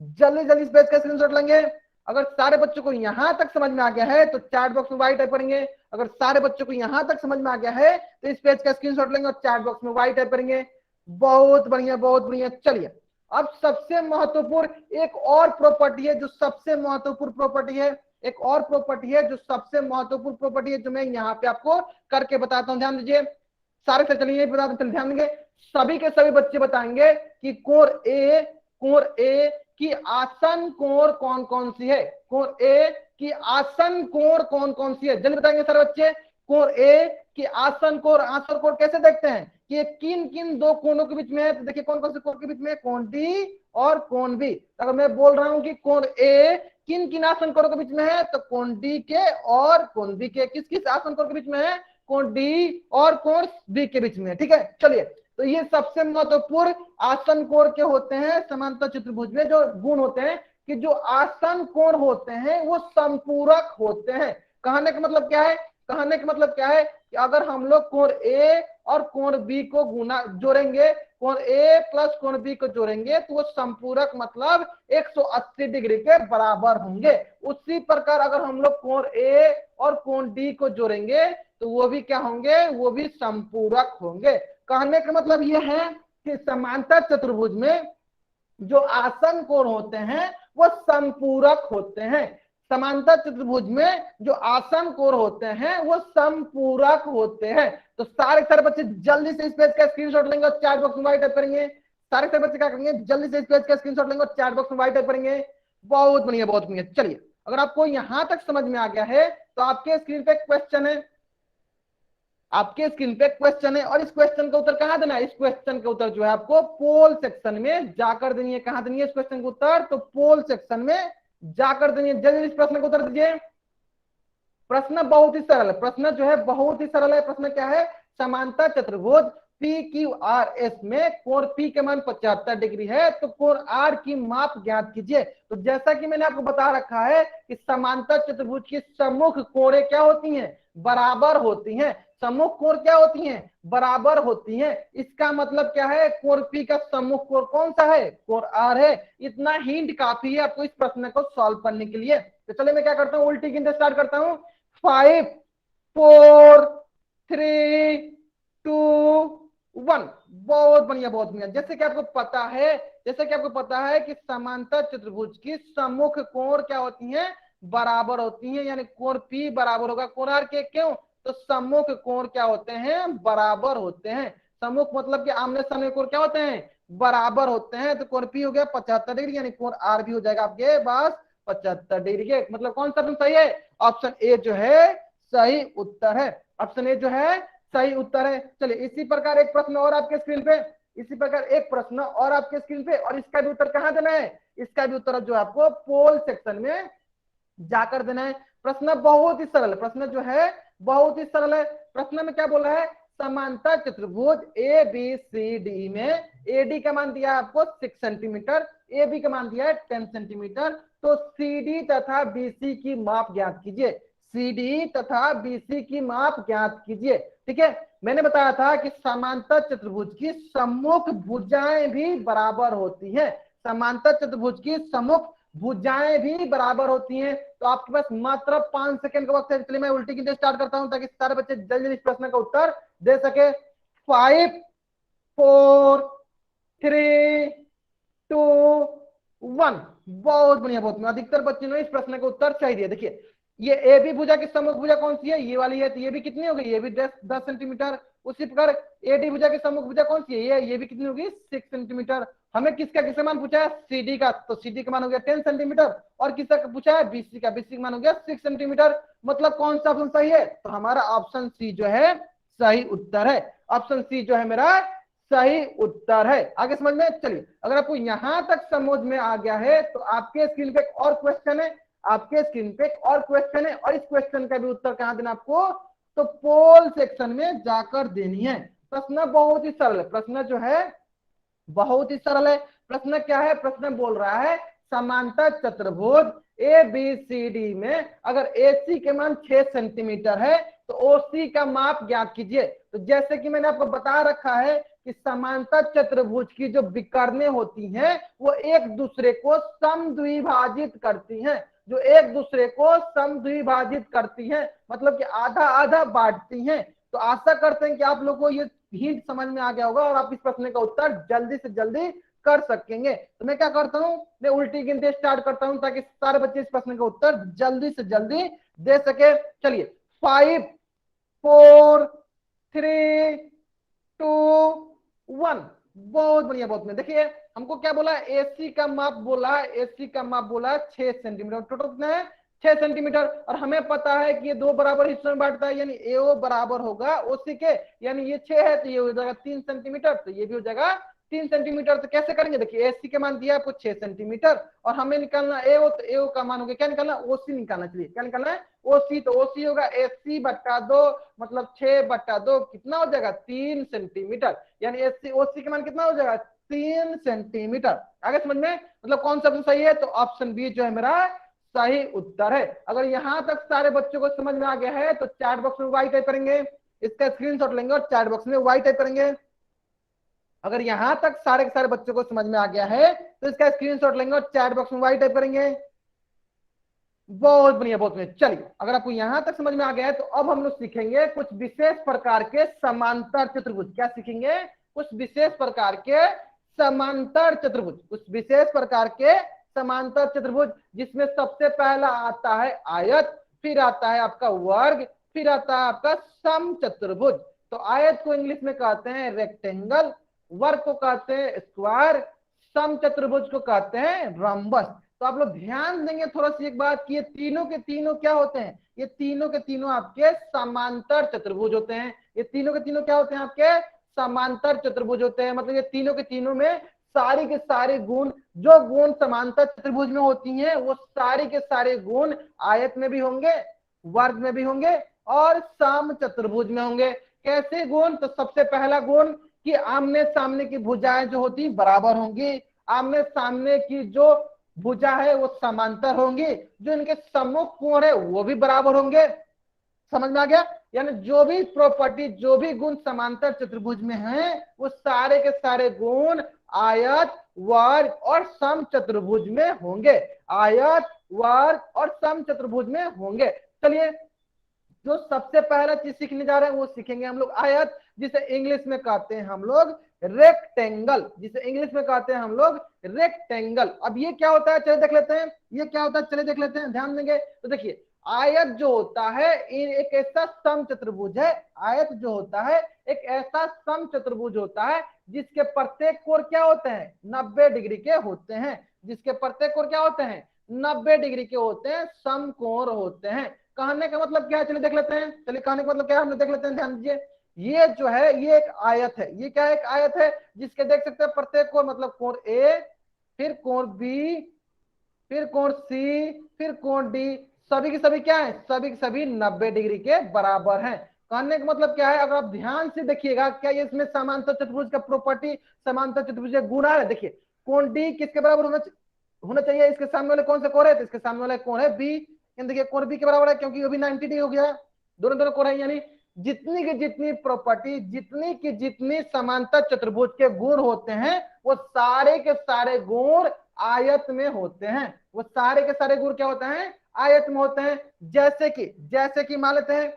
जल्दी जल्दी इस पेज का स्क्रीनशॉट लेंगे। अगर सारे बच्चों को यहां तक समझ में आ गया है तो चैट बॉक्स में वाई टाइप करेंगे। अगर सारे बच्चों को यहां तक समझ में आ गया है तो इस पेज का स्क्रीनशॉट लेंगे और चैट बॉक्स में वाई टाइप करेंगे। बहुत बढ़िया, बहुत बढ़िया। चलिए अब सबसे महत्वपूर्ण एक और प्रॉपर्टी है, जो सबसे महत्वपूर्ण प्रॉपर्टी है, एक और प्रॉपर्टी है जो सबसे महत्वपूर्ण प्रॉपर्टी है, जो मैं यहाँ पे आपको करके बताता हूं। ध्यान दीजिए सारे से, चलिए बताते ध्यान देंगे। सभी के सभी बच्चे बताएंगे कि कोण ए की आसन कोण कौन कौन सी है, कोण ए की आसन कोण कौन कौन सी है, जल्दी बताएंगे सारे बच्चे। कोण ए की आसन कोण कैसे देखते हैं कि ये किन किन दो कोणों के बीच में है, तो देखिए कौन कौन से कोण के बीच में, कोण डी और कोण बी। अगर मैं बोल रहा हूं कि कोण ए किन किन आसन कोणों के बीच में है, तो कोण डी के और कोण बी के। किस किस आसन कोण के बीच में है, कोण डी और कोण बी के बीच में। ठीक है, चलिए तो ये सबसे महत्वपूर्ण आसन कोण के होते हैं समांतर चतुर्भुज में। जो गुण होते हैं कि जो आसन कोण होते हैं वो संपूरक होते हैं। कहने का मतलब क्या है, कहने का मतलब क्या है कि अगर हम लोग कोण ए और कोण बी को गुना जोड़ेंगे, कोण ए प्लस कोण बी को जोड़ेंगे तो वो संपूरक मतलब 180 डिग्री के बराबर होंगे। उसी प्रकार अगर हम लोग कोण ए और कोण डी को जोड़ेंगे तो वो भी क्या होंगे, वो भी संपूरक होंगे। कहने का मतलब ये है कि समांतर चतुर्भुज में जो आसन कोण होते हैं वो संपूरक होते हैं। समांतर चतुर्भुज में जो आसन कोण होते हैं वो संपूरक होते हैं। तो सारे बच्चे जल्दी से इस पेज का स्क्रीनशॉट लेंगे और चैट बॉक्स में वाइट टाइप करेंगे। सारे बच्चे क्या करेंगे, जल्दी से इस पेज का स्क्रीनशॉट लेंगे और चैट बॉक्स में वाइट टाइप करेंगे। बहुत बढ़िया, बहुत बढ़िया। चलिए, अगर आपको यहां तक समझ में आ गया है तो आपके स्क्रीन पे क्वेश्चन है, आपके स्क्रीन पे क्वेश्चन है, और इस क्वेश्चन का उत्तर कहां देना है? इस क्वेश्चन का उत्तर जो है आपको पोल सेक्शन में जाकर देनी है। कहां देनी है इस क्वेश्चन का उत्तर? तो पोल सेक्शन में जाकर देनी है। जल्दी इस प्रश्न का उत्तर दीजिए। प्रश्न बहुत ही सरल है, प्रश्न जो है बहुत ही सरल है। प्रश्न क्या है? समांतर चतुर्भुज पी क्यू आर एस में कोण पी के मान 75 डिग्री है तो कोण आर की माप ज्ञात कीजिए। तो जैसा कि मैंने आपको बता रखा है कि समांतर चतुर्भुज की सम्मुख कोणें क्या होती हैं? बराबर होती हैं। सम्मुख कोण क्या होती हैं? बराबर होती हैं। इसका मतलब क्या है? कोण पी का सम्मुख कोण कौन सा है? कोण आर है। इतना हिंट काफी है आपको इस प्रश्न को सॉल्व करने के लिए। तो चलिए मैं क्या करता हूँ, उल्टी गिनते स्टार्ट करता हूँ। 5 4 3 2 1। बहुत बढ़िया, बहुत बढ़िया। जैसे कि आपको पता है, जैसे कि आपको पता है कि समांतर चतुर्भुज की सम्मुख कोण क्या होती हैं? बराबर होती हैं। यानी कोण पी बराबर होगा कोण आर के। क्यों? तो सम्मुख कोण क्या होते हैं? बराबर होते हैं। सम्मुख मतलब कि आमने सामने कोण क्या होते हैं? बराबर होते हैं। तो कोण पी हो गया 75 डिग्री, यानी कोण आर भी हो जाएगा आपके पास 75 डिग्री के। मतलब कौन सा सही है? ऑप्शन ए जो है सही उत्तर है। ऑप्शन ए जो है सही उत्तर है। चलिए, इसी प्रकार एक प्रश्न और आपके स्क्रीन पे, इसी प्रकार एक प्रश्न और आपके स्क्रीन पे, और इसका भी उत्तर कहां देना है? इसका भी उत्तर जो आपको पोल सेक्शन में जाकर देना है। प्रश्न बहुत ही सरल है, प्रश्न जो है बहुत ही सरल है। प्रश्न में क्या बोला है? समांतर चतुर्भुज ए बी सी डी में ए डी का मान दिया है आपको 6 सेंटीमीटर, ए बी का मान दिया है 10 सेंटीमीटर। तो सी डी तथा बी सी की माप ज्ञात कीजिए। सी डी तथा बी सी की माप ज्ञात कीजिए। ठीक है, मैंने बताया था कि समांतर चतुर्भुज की सम्मुख भुजाएं भी बराबर होती हैं। समांतर चतुर्भुज की सम्मुख भुजाएं भी बराबर होती हैं। तो आपके पास मात्र 5 सेकंड का वक्त है। इसलिए मैं उल्टी गिनती स्टार्ट करता हूं ताकि सारे बच्चे जल्दी इस प्रश्न का उत्तर दे सके। 5 4 3 2 1। बहुत बढ़िया, बहुत बढ़िया। अधिकतर बच्चों ने इस प्रश्न का उत्तर सही दिया। देखिए, ये ए बी भुजा की सम्मुख भुजा कौन सी है? ये वाली है। तो ये भी कितनी हो गई? ये भी 10 सेंटीमीटर। उसी प्रकार ए डी भुजा की सम्मुख भुजा कौन सी है? ये भी कितनी होगी? 6 सेंटीमीटर। हमें किसका मान पूछा है? सीडी का। तो सीडी का मान हो गया 10 सेंटीमीटर। और किसका पूछा है? बीसी का। बीसी का मान हो गया 6 सेंटीमीटर। मतलब कौन सा ऑप्शन सही है? तो हमारा ऑप्शन सी जो है सही उत्तर है। ऑप्शन सी जो है मेरा सही उत्तर है। आगे समझ में? चलिए, अगर आपको यहां तक समझ में आ गया है तो आपके स्क्रीन पे एक और क्वेश्चन है, आपके स्क्रीन पे एक और क्वेश्चन है, और इस क्वेश्चन का भी उत्तर कहां देना आपको? तो पोल सेक्शन में जाकर देनी है। प्रश्न बहुत ही सरल है, प्रश्न जो है बहुत ही सरल है। प्रश्न क्या है? प्रश्न बोल रहा है समांतर चतुर्भुज ए बी सी डी में अगर AC के मान 6 सेंटीमीटर है तो OC का माप ज्ञात कीजिए। तो जैसे कि मैंने आपको बता रखा है कि समांतर चतुर्भुज की जो विकर्णें होती हैं वो एक दूसरे को समद्विभाजित करती हैं। जो एक दूसरे को समद्विभाजित करती हैं मतलब कि आधा आधा बांटती हैं। तो आशा करते हैं कि आप लोगों को ये हिंट समझ में आ गया होगा और आप इस प्रश्न का उत्तर जल्दी से जल्दी कर सकेंगे। तो मैं क्या करता हूं, मैं उल्टी गिनती स्टार्ट करता हूं ताकि सारे बच्चे इस प्रश्न का उत्तर जल्दी से जल्दी दे सके। चलिए, 5 4 3 2 1। बहुत बढ़िया, बहुत बढ़िया। देखिए, हमको क्या बोला? AC का माप बोला है, AC का माप बोला है 6 सेंटीमीटर। टोटल कितना है? 6 सेंटीमीटर। और हमें पता है कि ये दो बराबर हिस्सों में बांटता है, यानी AO बराबर होगा OC के। यानी ये 6 है तो ये हो जाएगा 3 सेंटीमीटर, तो ये भी हो जाएगा 3 सेंटीमीटर। तो कैसे करेंगे? देखिए, AC के मान दिया आपको 6 सेंटीमीटर और हमें निकालना AO, तो AO का मान हो गया क्या? निकालना OC निकालना। चलिए, क्या निकालना है? OC। तो OC होगा AC बट्टा 2, मतलब 6 बट्टा 2 कितना हो जाएगा? 3 सेंटीमीटर। यानी OC के मान कितना हो जाएगा? 3 सेंटीमीटर। आगे समझ में? मतलब कौन सा ऑप्शन सही है? तो ऑप्शन बी जो है मेरा सही उत्तर है। अगर यहां तक सारे बच्चों को समझ में आ गया है तो चैट बॉक्स में वाई टाइप करेंगे। इसका स्क्रीनशॉट लेंगे और चैट बॉक्स में वाई टाइप करेंगे। अगर यहां तक सारे के सारे बच्चों को समझ में आ गया है तो इसका स्क्रीनशॉट लेंगे और चैट बॉक्स में वाई टाइप करेंगे। बहुत बढ़िया, बहुत बढ़िया। चलिए, अगर आपको यहां तक समझ में आ गया है तो अब हम लोग सीखेंगे कुछ विशेष प्रकार के समांतर चतुर्भुज। क्या सीखेंगे? कुछ विशेष प्रकार के समांतर चतुर्भुज, कुछ विशेष प्रकार के समांतर चतुर्भुज, जिसमें सबसे पहला आता है आयत, फिर आता है आपका वर्ग, फिर आता है आपका समचतुर्भुज। तो आयत को इंग्लिश में कहते हैं रेक्टेंगल, वर्ग को कहते हैं स्क्वायर, समचतुर्भुज को कहते हैं रम्बस। तो आप लोग ध्यान देंगे थोड़ा सी एक बात कि ये तीनों के तीनों क्या होते हैं? ये तीनों के तीनों आपके समांतर चतुर्भुज होते हैं। ये तीनों के तीनों क्या होते हैं? आपके समांतर चतुर्भुज होते हैं। मतलब ये तीनों के तीनों में सारी के सारे गुण, जो गुण समांतर चतुर्भुज में होती हैं, वो सारे के सारे गुण आयत में भी होंगे, वर्ग में भी होंगे और सम चतुर्भुज में होंगे। कैसे गुण? तो सबसे पहला गुण कि आमने सामने की भुजाएं जो होती बराबर होंगी, आमने सामने की जो भुजा है वो समांतर होंगी, जो इनके सम्मुख कोण है वो भी बराबर होंगे। समझ में आ गया? यानी जो भी प्रॉपर्टी, जो भी गुण समांतर चतुर्भुज में हैं, वो सारे के सारे गुण आयत, वर्ग और सम चतुर्भुज में होंगे। आयत, वर्ग और सम चतुर्भुज में होंगे। चलिए, जो सबसे पहला चीज सीखने जा रहे हैं वो सीखेंगे हम लोग आयत, जिसे इंग्लिश में कहते हैं हम लोग रेक्टेंगल, जिसे इंग्लिश में कहते हैं हम लोग रेक्टेंगल। अब ये क्या होता है चलिए देख लेते हैं, ये क्या होता है चलिए देख लेते हैं, ध्यान देंगे तो देखिए, आयत जो होता है एक ऐसा समचतुर्भुज है, आयत जो होता है एक ऐसा समचतुर्भुज होता है जिसके प्रत्येक कोण क्या होते हैं? 90 डिग्री के होते हैं। जिसके प्रत्येक कोण क्या होते हैं? 90 डिग्री के होते हैं, समकोण होते हैं। कहने का मतलब क्या है चलिए देख लेते हैं, चलिए कहने का मतलब क्या है हम लोग देख लेते हैं, ध्यान दीजिए। ये जो है ये एक आयत है, ये क्या है? एक आयत है जिसके देख सकते हैं प्रत्येक कोण, मतलब कोण ए, फिर कोण बी, फिर कोण सी, फिर कोण डी, सभी के सभी क्या है? सभी के सभी 90 डिग्री के बराबर हैं। कहने का मतलब क्या है? अगर आप ध्यान से देखिएगा, क्या ये इसमें समांतर चतुर्भुज का प्रॉपर्टी, समांतर चतुर्भुज गुण है। देखिए, कोण डी किसके बराबर होना चाहिए? इसके सामने वाले कौन से कोण है? तो इसके सामने वाले कोण है बी। देखिए कोण बी के बराबर है क्योंकि वो भी 90 डिग्री हो गया, दोनों दोनों कोण है। यानी जितनी की जितनी प्रॉपर्टी, जितनी की जितनी समांतर चतुर्भुज के गुण होते हैं, वो सारे के सारे गुण आयत में होते हैं। वो सारे के सारे गुण क्या होते हैं? आयत में होते हैं। जैसे कि मान लेते हैं,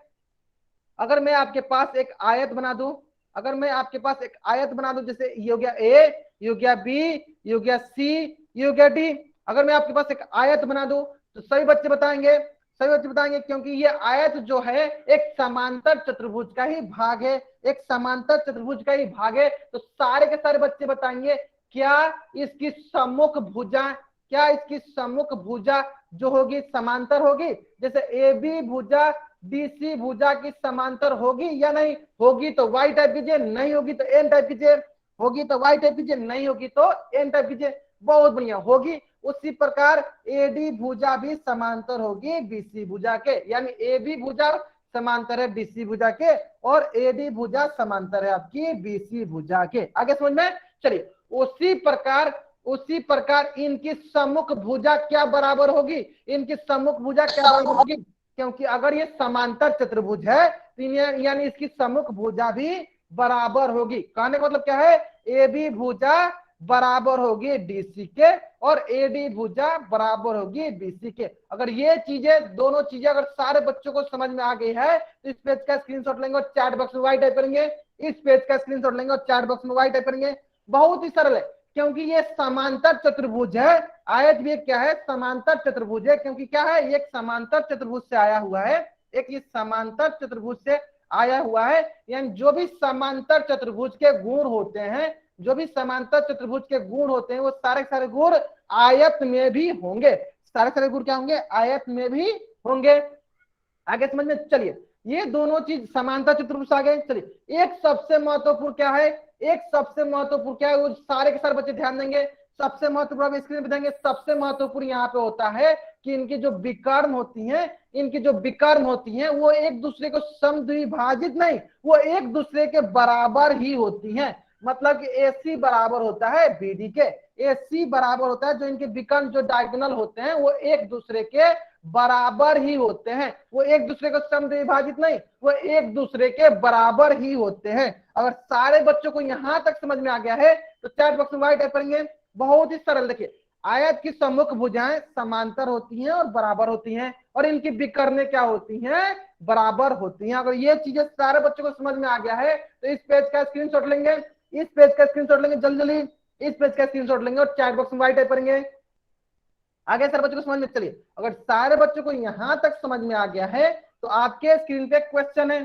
अगर मैं आपके पास एक आयत बना दूं, अगर मैं आपके पास एक आयत बना दूं, जैसे ये हो गया ए, ये हो गया बी, ये हो गया सी, ये हो गया डी। अगर मैं आपके पास एक आयत बना दूं तो सभी बच्चे बताएंगे, सभी बच्चे बताएंगे, क्योंकि ये आयत जो है एक समांतर चतुर्भुज का ही भाग है, एक समांतर चतुर्भुज का ही भाग है। तो सारे के सारे बच्चे बताएंगे क्या इसकी सम्मुख भुजा, क्या इसकी सम्मुख भुजा जो होगी समांतर होगी? जैसे ए बी भुजा डीसी भुजा की समांतर होगी या नहीं होगी? तो वाई टाइप कीजिए, नहीं होगी तो एन टाइप कीजिए, होगी तो वाई टाइप कीजिए, नहीं होगी तो एन टाइप कीजिए। बहुत बढ़िया, होगी। उसी प्रकार एडी भुजा भी समांतर होगी बीसी भुजा के, यानी ए बी भुजा समांतर है बीसी भुजा के और एडी भुजा समांतर है आपकी बीसी भुजा के। आगे समझ में? चलिए, उसी प्रकार इनकी सम्मुख भुजा क्या बराबर होगी? इनकी सम्मुख भुजा क्या बराबर होगी? क्योंकि अगर ये समांतर चतुर्भुज है तो यानी इसकी सम्मुख भुजा भी बराबर होगी। कहने का मतलब क्या है? ए बी भुजा बराबर होगी डीसी के और एडी भुजा बराबर होगी बीसी के। अगर ये चीजें, दोनों चीजें अगर सारे बच्चों को समझ में आ गई है तो इस पेज का स्क्रीनशॉट लेंगे और चैट बॉक्स में वाई टाइप करेंगे। इस पेज का स्क्रीनशॉट लेंगे और चैट बॉक्स में वाई टाइप करेंगे। बहुत ही सरल है, क्योंकि ये समांतर चतुर्भुज है। आयत भी क्या है? समांतर चतुर्भुज है, क्योंकि क्या है? ये एक समांतर चतुर्भुज से आया हुआ है, एक ये समांतर चतुर्भुज से आया हुआ है। यानी जो भी समांतर चतुर्भुज के गुण होते हैं, जो भी समांतर चतुर्भुज के गुण होते हैं, वो सारे सारे गुण आयत में भी होंगे। सारे सारे गुण क्या होंगे? आयत में भी होंगे। आगे समझ में? चलिए, ये दोनों चीज समांतर चतुर्भुज आ गए। चलिए, एक सबसे महत्वपूर्ण क्या है? एक सबसे महत्वपूर्ण क्या है? वो सारे के सारे बच्चे ध्यान देंगे। सबसे महत्वपूर्ण स्क्रीन पे देंगे। सबसे महत्वपूर्ण यहाँ पे होता है कि इनकी जो विकर्ण होती हैं, इनकी जो विकर्ण होती हैं वो एक दूसरे को समद्विभाजित नहीं, वो एक दूसरे के बराबर ही होती हैं। मतलब कि AC बराबर होता है BD के, AC बराबर होता है, जो इनके विकर्ण जो डायगोनल होते हैं वो एक दूसरे के बराबर ही होते हैं, वो एक दूसरे को सम से विभाजित नहीं, वो एक दूसरे के बराबर ही होते हैं। अगर सारे बच्चों को यहां तक समझ में आ गया है तो चैट बॉक्स में वाइट टाइप करेंगे। बहुत ही सरल, देखिए आयत की सम्मुख भुजाएं समांतर होती हैं और बराबर होती हैं, और इनकी विकर्णें क्या होती हैं, बराबर होती हैं। अगर ये चीजें सारे बच्चों को समझ में आ गया है तो इस पेज का स्क्रीनशॉट लेंगे, इस पेज का स्क्रीनशॉट लेंगे, जल्दी जल्दी इस पेज का स्क्रीनशॉट लेंगे और चैट बॉक्स में वाइट टाइप करेंगे। आगे सारे बच्चों को समझ में, चलिए अगर सारे बच्चों को यहां तक समझ में आ गया है तो आपके स्क्रीन पे क्वेश्चन है,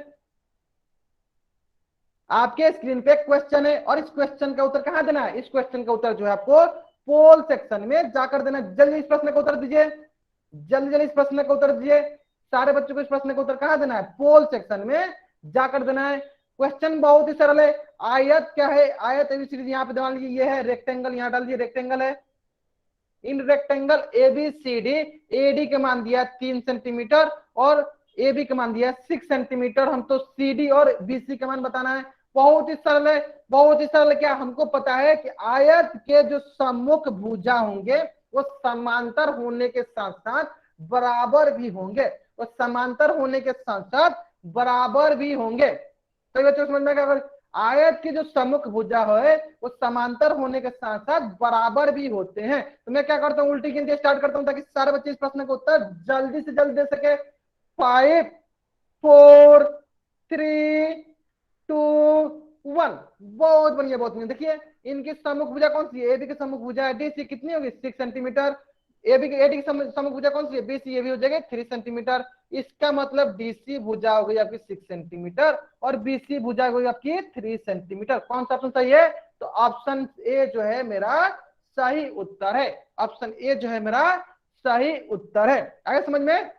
आपके स्क्रीन पे क्वेश्चन है, और इस क्वेश्चन का उत्तर कहां देना है, इस क्वेश्चन का उत्तर जो है आपको पोल सेक्शन में जाकर देना। जल्दी इस प्रश्न का उत्तर दीजिए, जल्दी जल्दी इस प्रश्न का उत्तर दीजिए। सारे बच्चों को इस प्रश्न का उत्तर कहां देना है, पोल सेक्शन में जाकर देना है। क्वेश्चन बहुत ही सरल है। आयत क्या है, आयत एबीसीडी यहाँ पे डाल लीजिए, ये है रेक्टेंगल, यहाँ डाल दीजिए रेक्टेंगल है। इन रेक्टेंगल एबीसीडी, एडी के मान दिया 3 सेंटीमीटर और एबी के मान दिया 6 सेंटीमीटर। हम तो सीडी और बीसी के मान बताना है। बहुत ही सरल है, बहुत ही सरल। क्या हमको पता है कि आयत के जो सम्मुख भुजा होंगे वो समांतर होने के साथ साथ बराबर भी होंगे, वो समांतर होने के साथ साथ बराबर भी होंगे। तो बच्चों समझ में, अगर आयत की जो सम्मुख भुजा है वो समांतर होने के साथ साथ बराबर भी होते हैं, तो मैं क्या करता हूँ, उल्टी गिनती स्टार्ट करता हूँ ताकि सारे बच्चे इस प्रश्न का उत्तर जल्दी से जल्दी दे सके। 5 4 3 2 1। बहुत बढ़िया, बहुत बढ़िया। देखिए इनकी सम्मुख भुजा कौन सी है, एबी की सम्मुख भुजा है डीसी, कितनी होगी 6 सेंटीमीटर। एबी की, एडी की सम्मुख भुजा कौन सी है, बीसी, ये भी हो जाएगा 3 सेंटीमीटर। इसका मतलब डीसी भुजा हो गई आपकी 6 सेंटीमीटर और बीसी भुजा हो गई आपकी 3 सेंटीमीटर। कौन सा ऑप्शन सही है, तो ऑप्शन ए जो है मेरा सही उत्तर है, ऑप्शन ए जो है मेरा सही उत्तर है। आगे समझ में,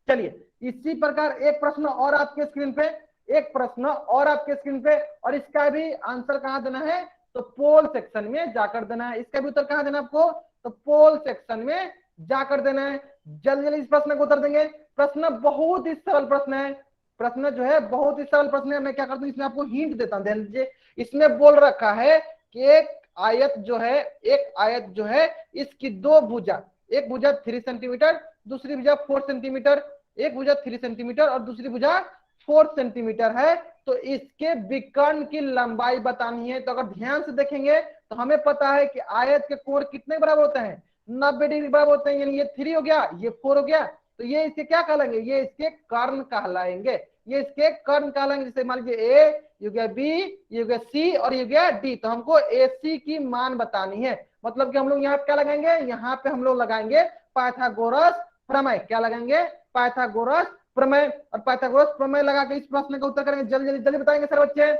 चलिए इसी प्रकार एक प्रश्न और आपके स्क्रीन पे, एक प्रश्न और आपके स्क्रीन पे, और इसका भी आंसर कहां देना है, तो पोल सेक्शन में जाकर देना है। इसका भी उत्तर कहां देना है आपको, तो पोल सेक्शन में जाकर देना है। जल्दी जल्दी इस प्रश्न को उत्तर देंगे। प्रश्न बहुत ही सरल प्रश्न है, प्रश्न जो है बहुत ही सरल प्रश्न है। मैं क्या करता हूँ, इसमें आपको हिंट देता हूँ, ध्यान दीजिए। इसमें बोल रखा है कि एक आयत जो है, एक आयत जो है इसकी दो भुजा, एक भुजा 3 सेंटीमीटर, दूसरी भुजा 4 सेंटीमीटर, एक भुजा 3 सेंटीमीटर और दूसरी भुजा 4 सेंटीमीटर है, तो इसके विकर्ण की लंबाई बतानी है। तो अगर ध्यान से देखेंगे तो हमें पता है कि आयत के कोण कितने बराबर होते हैं, 90 डिग्री बराबर होते हैं। यानी ये 3 हो गया, ये 4 हो गया, तो ये इसके क्या कहलाएंगे, ये इसके कर्ण कहलाएंगे, ये इसके कर्ण कहलाएंगे। जैसे मान लीजिए ए, ये हो गया बी, ये हो गया सी और ये हो गया डी। तो हमको ए सी की मान बतानी है, मतलब कि हम लोग यहाँ पे क्या लगाएंगे, यहाँ पे हम लोग लगाएंगे पाइथागोरस प्रमेय। क्या लगाएंगे, पाइथागोरस प्रमेय। और पाइथागोरस प्रमेय लगा के इस प्रश्न का उत्तर करेंगे। जल्दी जल्दी जल्दी बताएंगे सर बच्चे,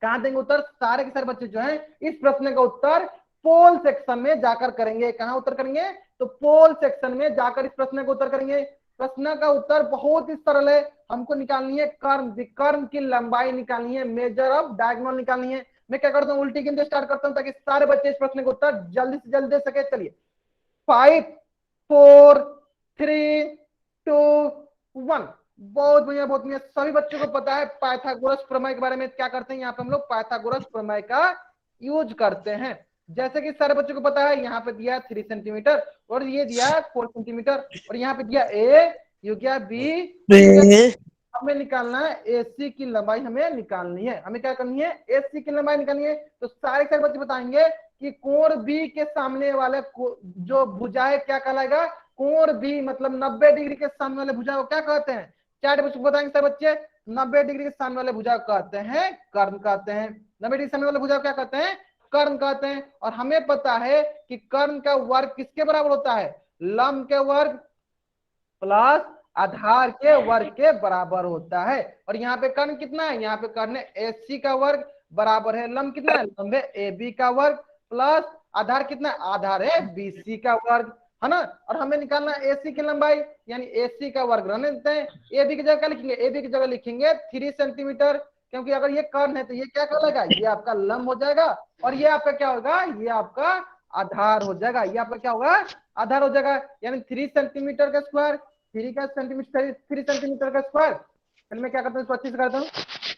कहां देंगे उत्तर, सारे के सारे बच्चे जो है इस प्रश्न का उत्तर पोल सेक्शन में जाकर करेंगे। कहां उत्तर करेंगे, तो पोल सेक्शन में जाकर इस प्रश्न का उत्तर करेंगे। प्रश्न का उत्तर बहुत ही सरल है, हमको निकालनी है कर्ण, विकर्ण की लंबाई निकालनी है, मेजर ऑफ डायगोनल निकालनी है। मैं क्या करता हूँ, उल्टी गिनती स्टार्ट करता हूँ ताकि सारे बच्चे इस प्रश्न का उत्तर जल्दी से जल्दी दे सके। चलिए 5 4 3 2 1। बहुत बढ़िया, बहुत बढ़िया। सभी बच्चों को पता है पाइथागोरस प्रमेय के बारे में। क्या करते हैं, यहाँ पे हम लोग पाइथागोरस प्रमेय का यूज करते हैं। जैसे कि सारे बच्चों को पता है, यहाँ पे दिया 3 सेंटीमीटर और ये दिया 4 सेंटीमीटर और यहाँ पे दिया ए, ये क्या बी, हमें निकालना है एसी की लंबाई, हमें निकालनी है। हमें क्या करनी है, एसी की लंबाई निकालनी है। तो सारे सारे बच्चे बताएंगे कि कोण बी के सामने वाले जो भुजा है क्या कहलाएगा, कोण बी मतलब 90 डिग्री के सामने वाले भुजा को क्या कहते हैं, चार बच्चों को बताएंगे सर बच्चे। 90 डिग्री के सामने वाले भुजा को कहते हैं कर्ण कहते हैं। 90 डिग्री सामने वाले भुजा को क्या कहते हैं, कर्ण कहते हैं। और हमें पता है कि कर्ण का वर्ग किसके बराबर होता है, लंब के वर्ग प्लस आधार के वर्ग के बराबर होता है। और यहाँ पे कर्ण कितना है, यहाँ पे कर्ण एसी का वर्ग बराबर है लंब कितना है, लंब है ए का वर्ग प्लस आधार कितना है, आधार है बीसी का वर्ग, है ना। और हमें निकालना है एसी की लंबाई, यानी एसी का वर्ग रहने देते हैं। एबी की जगह क्या लिखेंगे, एबी की जगह लिखेंगे 3 सेंटीमीटर, क्योंकि अगर ये कर्ण है तो ये क्या कहलाएगा, ये आपका लंब हो जाएगा और ये आपका क्या होगा, ये आपका आधार हो जाएगा। ये आपका क्या होगा, आधार हो जाएगा। यानी 3 सेंटीमीटर का स्क्वायर, 3 सेंटीमीटर का स्क्वायर। पहले मैं क्या करता हूँ, इसको अच्छे से करता हूँ।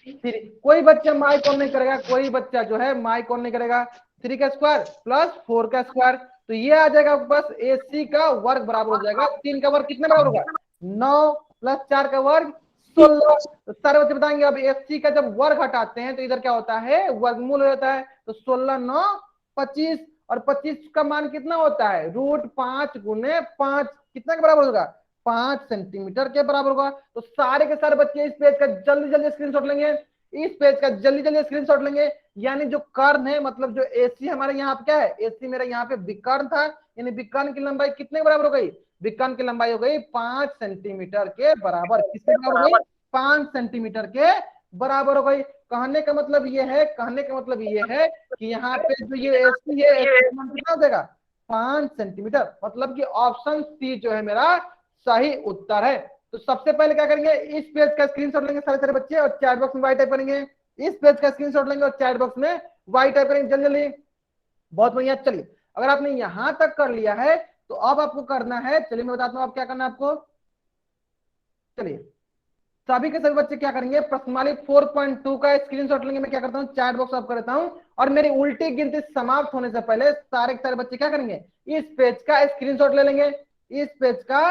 कोई बच्चा माइक ऑन नहीं करेगा, कोई बच्चा जो है माइक ऑन नहीं करेगा। 3 का स्क्वायर प्लस 4 का स्क्वायर, तो ये आ जाएगा बस AC का वर्ग बराबर हो जाएगा 3 का वर्ग कितने बराबर होगा 9 प्लस 4 का वर्ग 16। तो सारे बच्चे बताएंगे अब AC का जब वर्ग हटाते हैं तो इधर क्या होता है वर्गमूल हो जाता है। तो 16 9 25, और 25 का मान कितना होता है √5 गुने 5 कितना के बराबर होगा 5 सेंटीमीटर के बराबर होगा। तो सारे के सारे बच्चे इस पेज का जल्दी जल्दी स्क्रीनशॉट लेंगे, इस पेज का जल्दी जल्दी स्क्रीनशॉट लेंगे। यानी जो कर्ण है मतलब जो AC हमारे यहाँ पे क्या है AC मेरा यहाँ पे विकर्ण था, यानी विकर्ण की लंबाई कितने के बराबर हो गई विकर्ण की लंबाई हो गई 5 सेंटीमीटर के बराबर। किसके बराबर हो गई 5 सेंटीमीटर के बराबर हो गई। कहने का मतलब ये है, कहने का मतलब ये है कि यहाँ पे जो ये AC है कितना हो जाएगा 5 सेंटीमीटर, मतलब कि ऑप्शन सी जो है मेरा सही उत्तर है। तो सबसे पहले क्या करेंगे इस पेज का स्क्रीनशॉट लेंगे सारे सारे बच्चे और चैट बॉक्स में वाई टाइप करेंगे, इस पेज का स्क्रीनशॉट लेंगे और चैट बॉक्स में वाई टाइप करेंगे जल्दी जल्दी। बहुत बढ़िया। चलिए अगर आपने यहां तक कर लिया है तो अब आपको करना है, चलिए मैं बताता हूं आप क्या करना है आपको। चलिए सभी के सभी बच्चे क्या करेंगे प्रश्नावली 4.2 का स्क्रीनशॉट लेंगे। मैं क्या करता हूं चैट बॉक्स ऑफ करता हूं और मेरी उल्टी गिनती समाप्त होने से पहले सारे के सारे बच्चे क्या करेंगे इस पेज का स्क्रीनशॉट ले लेंगे, इस पेज का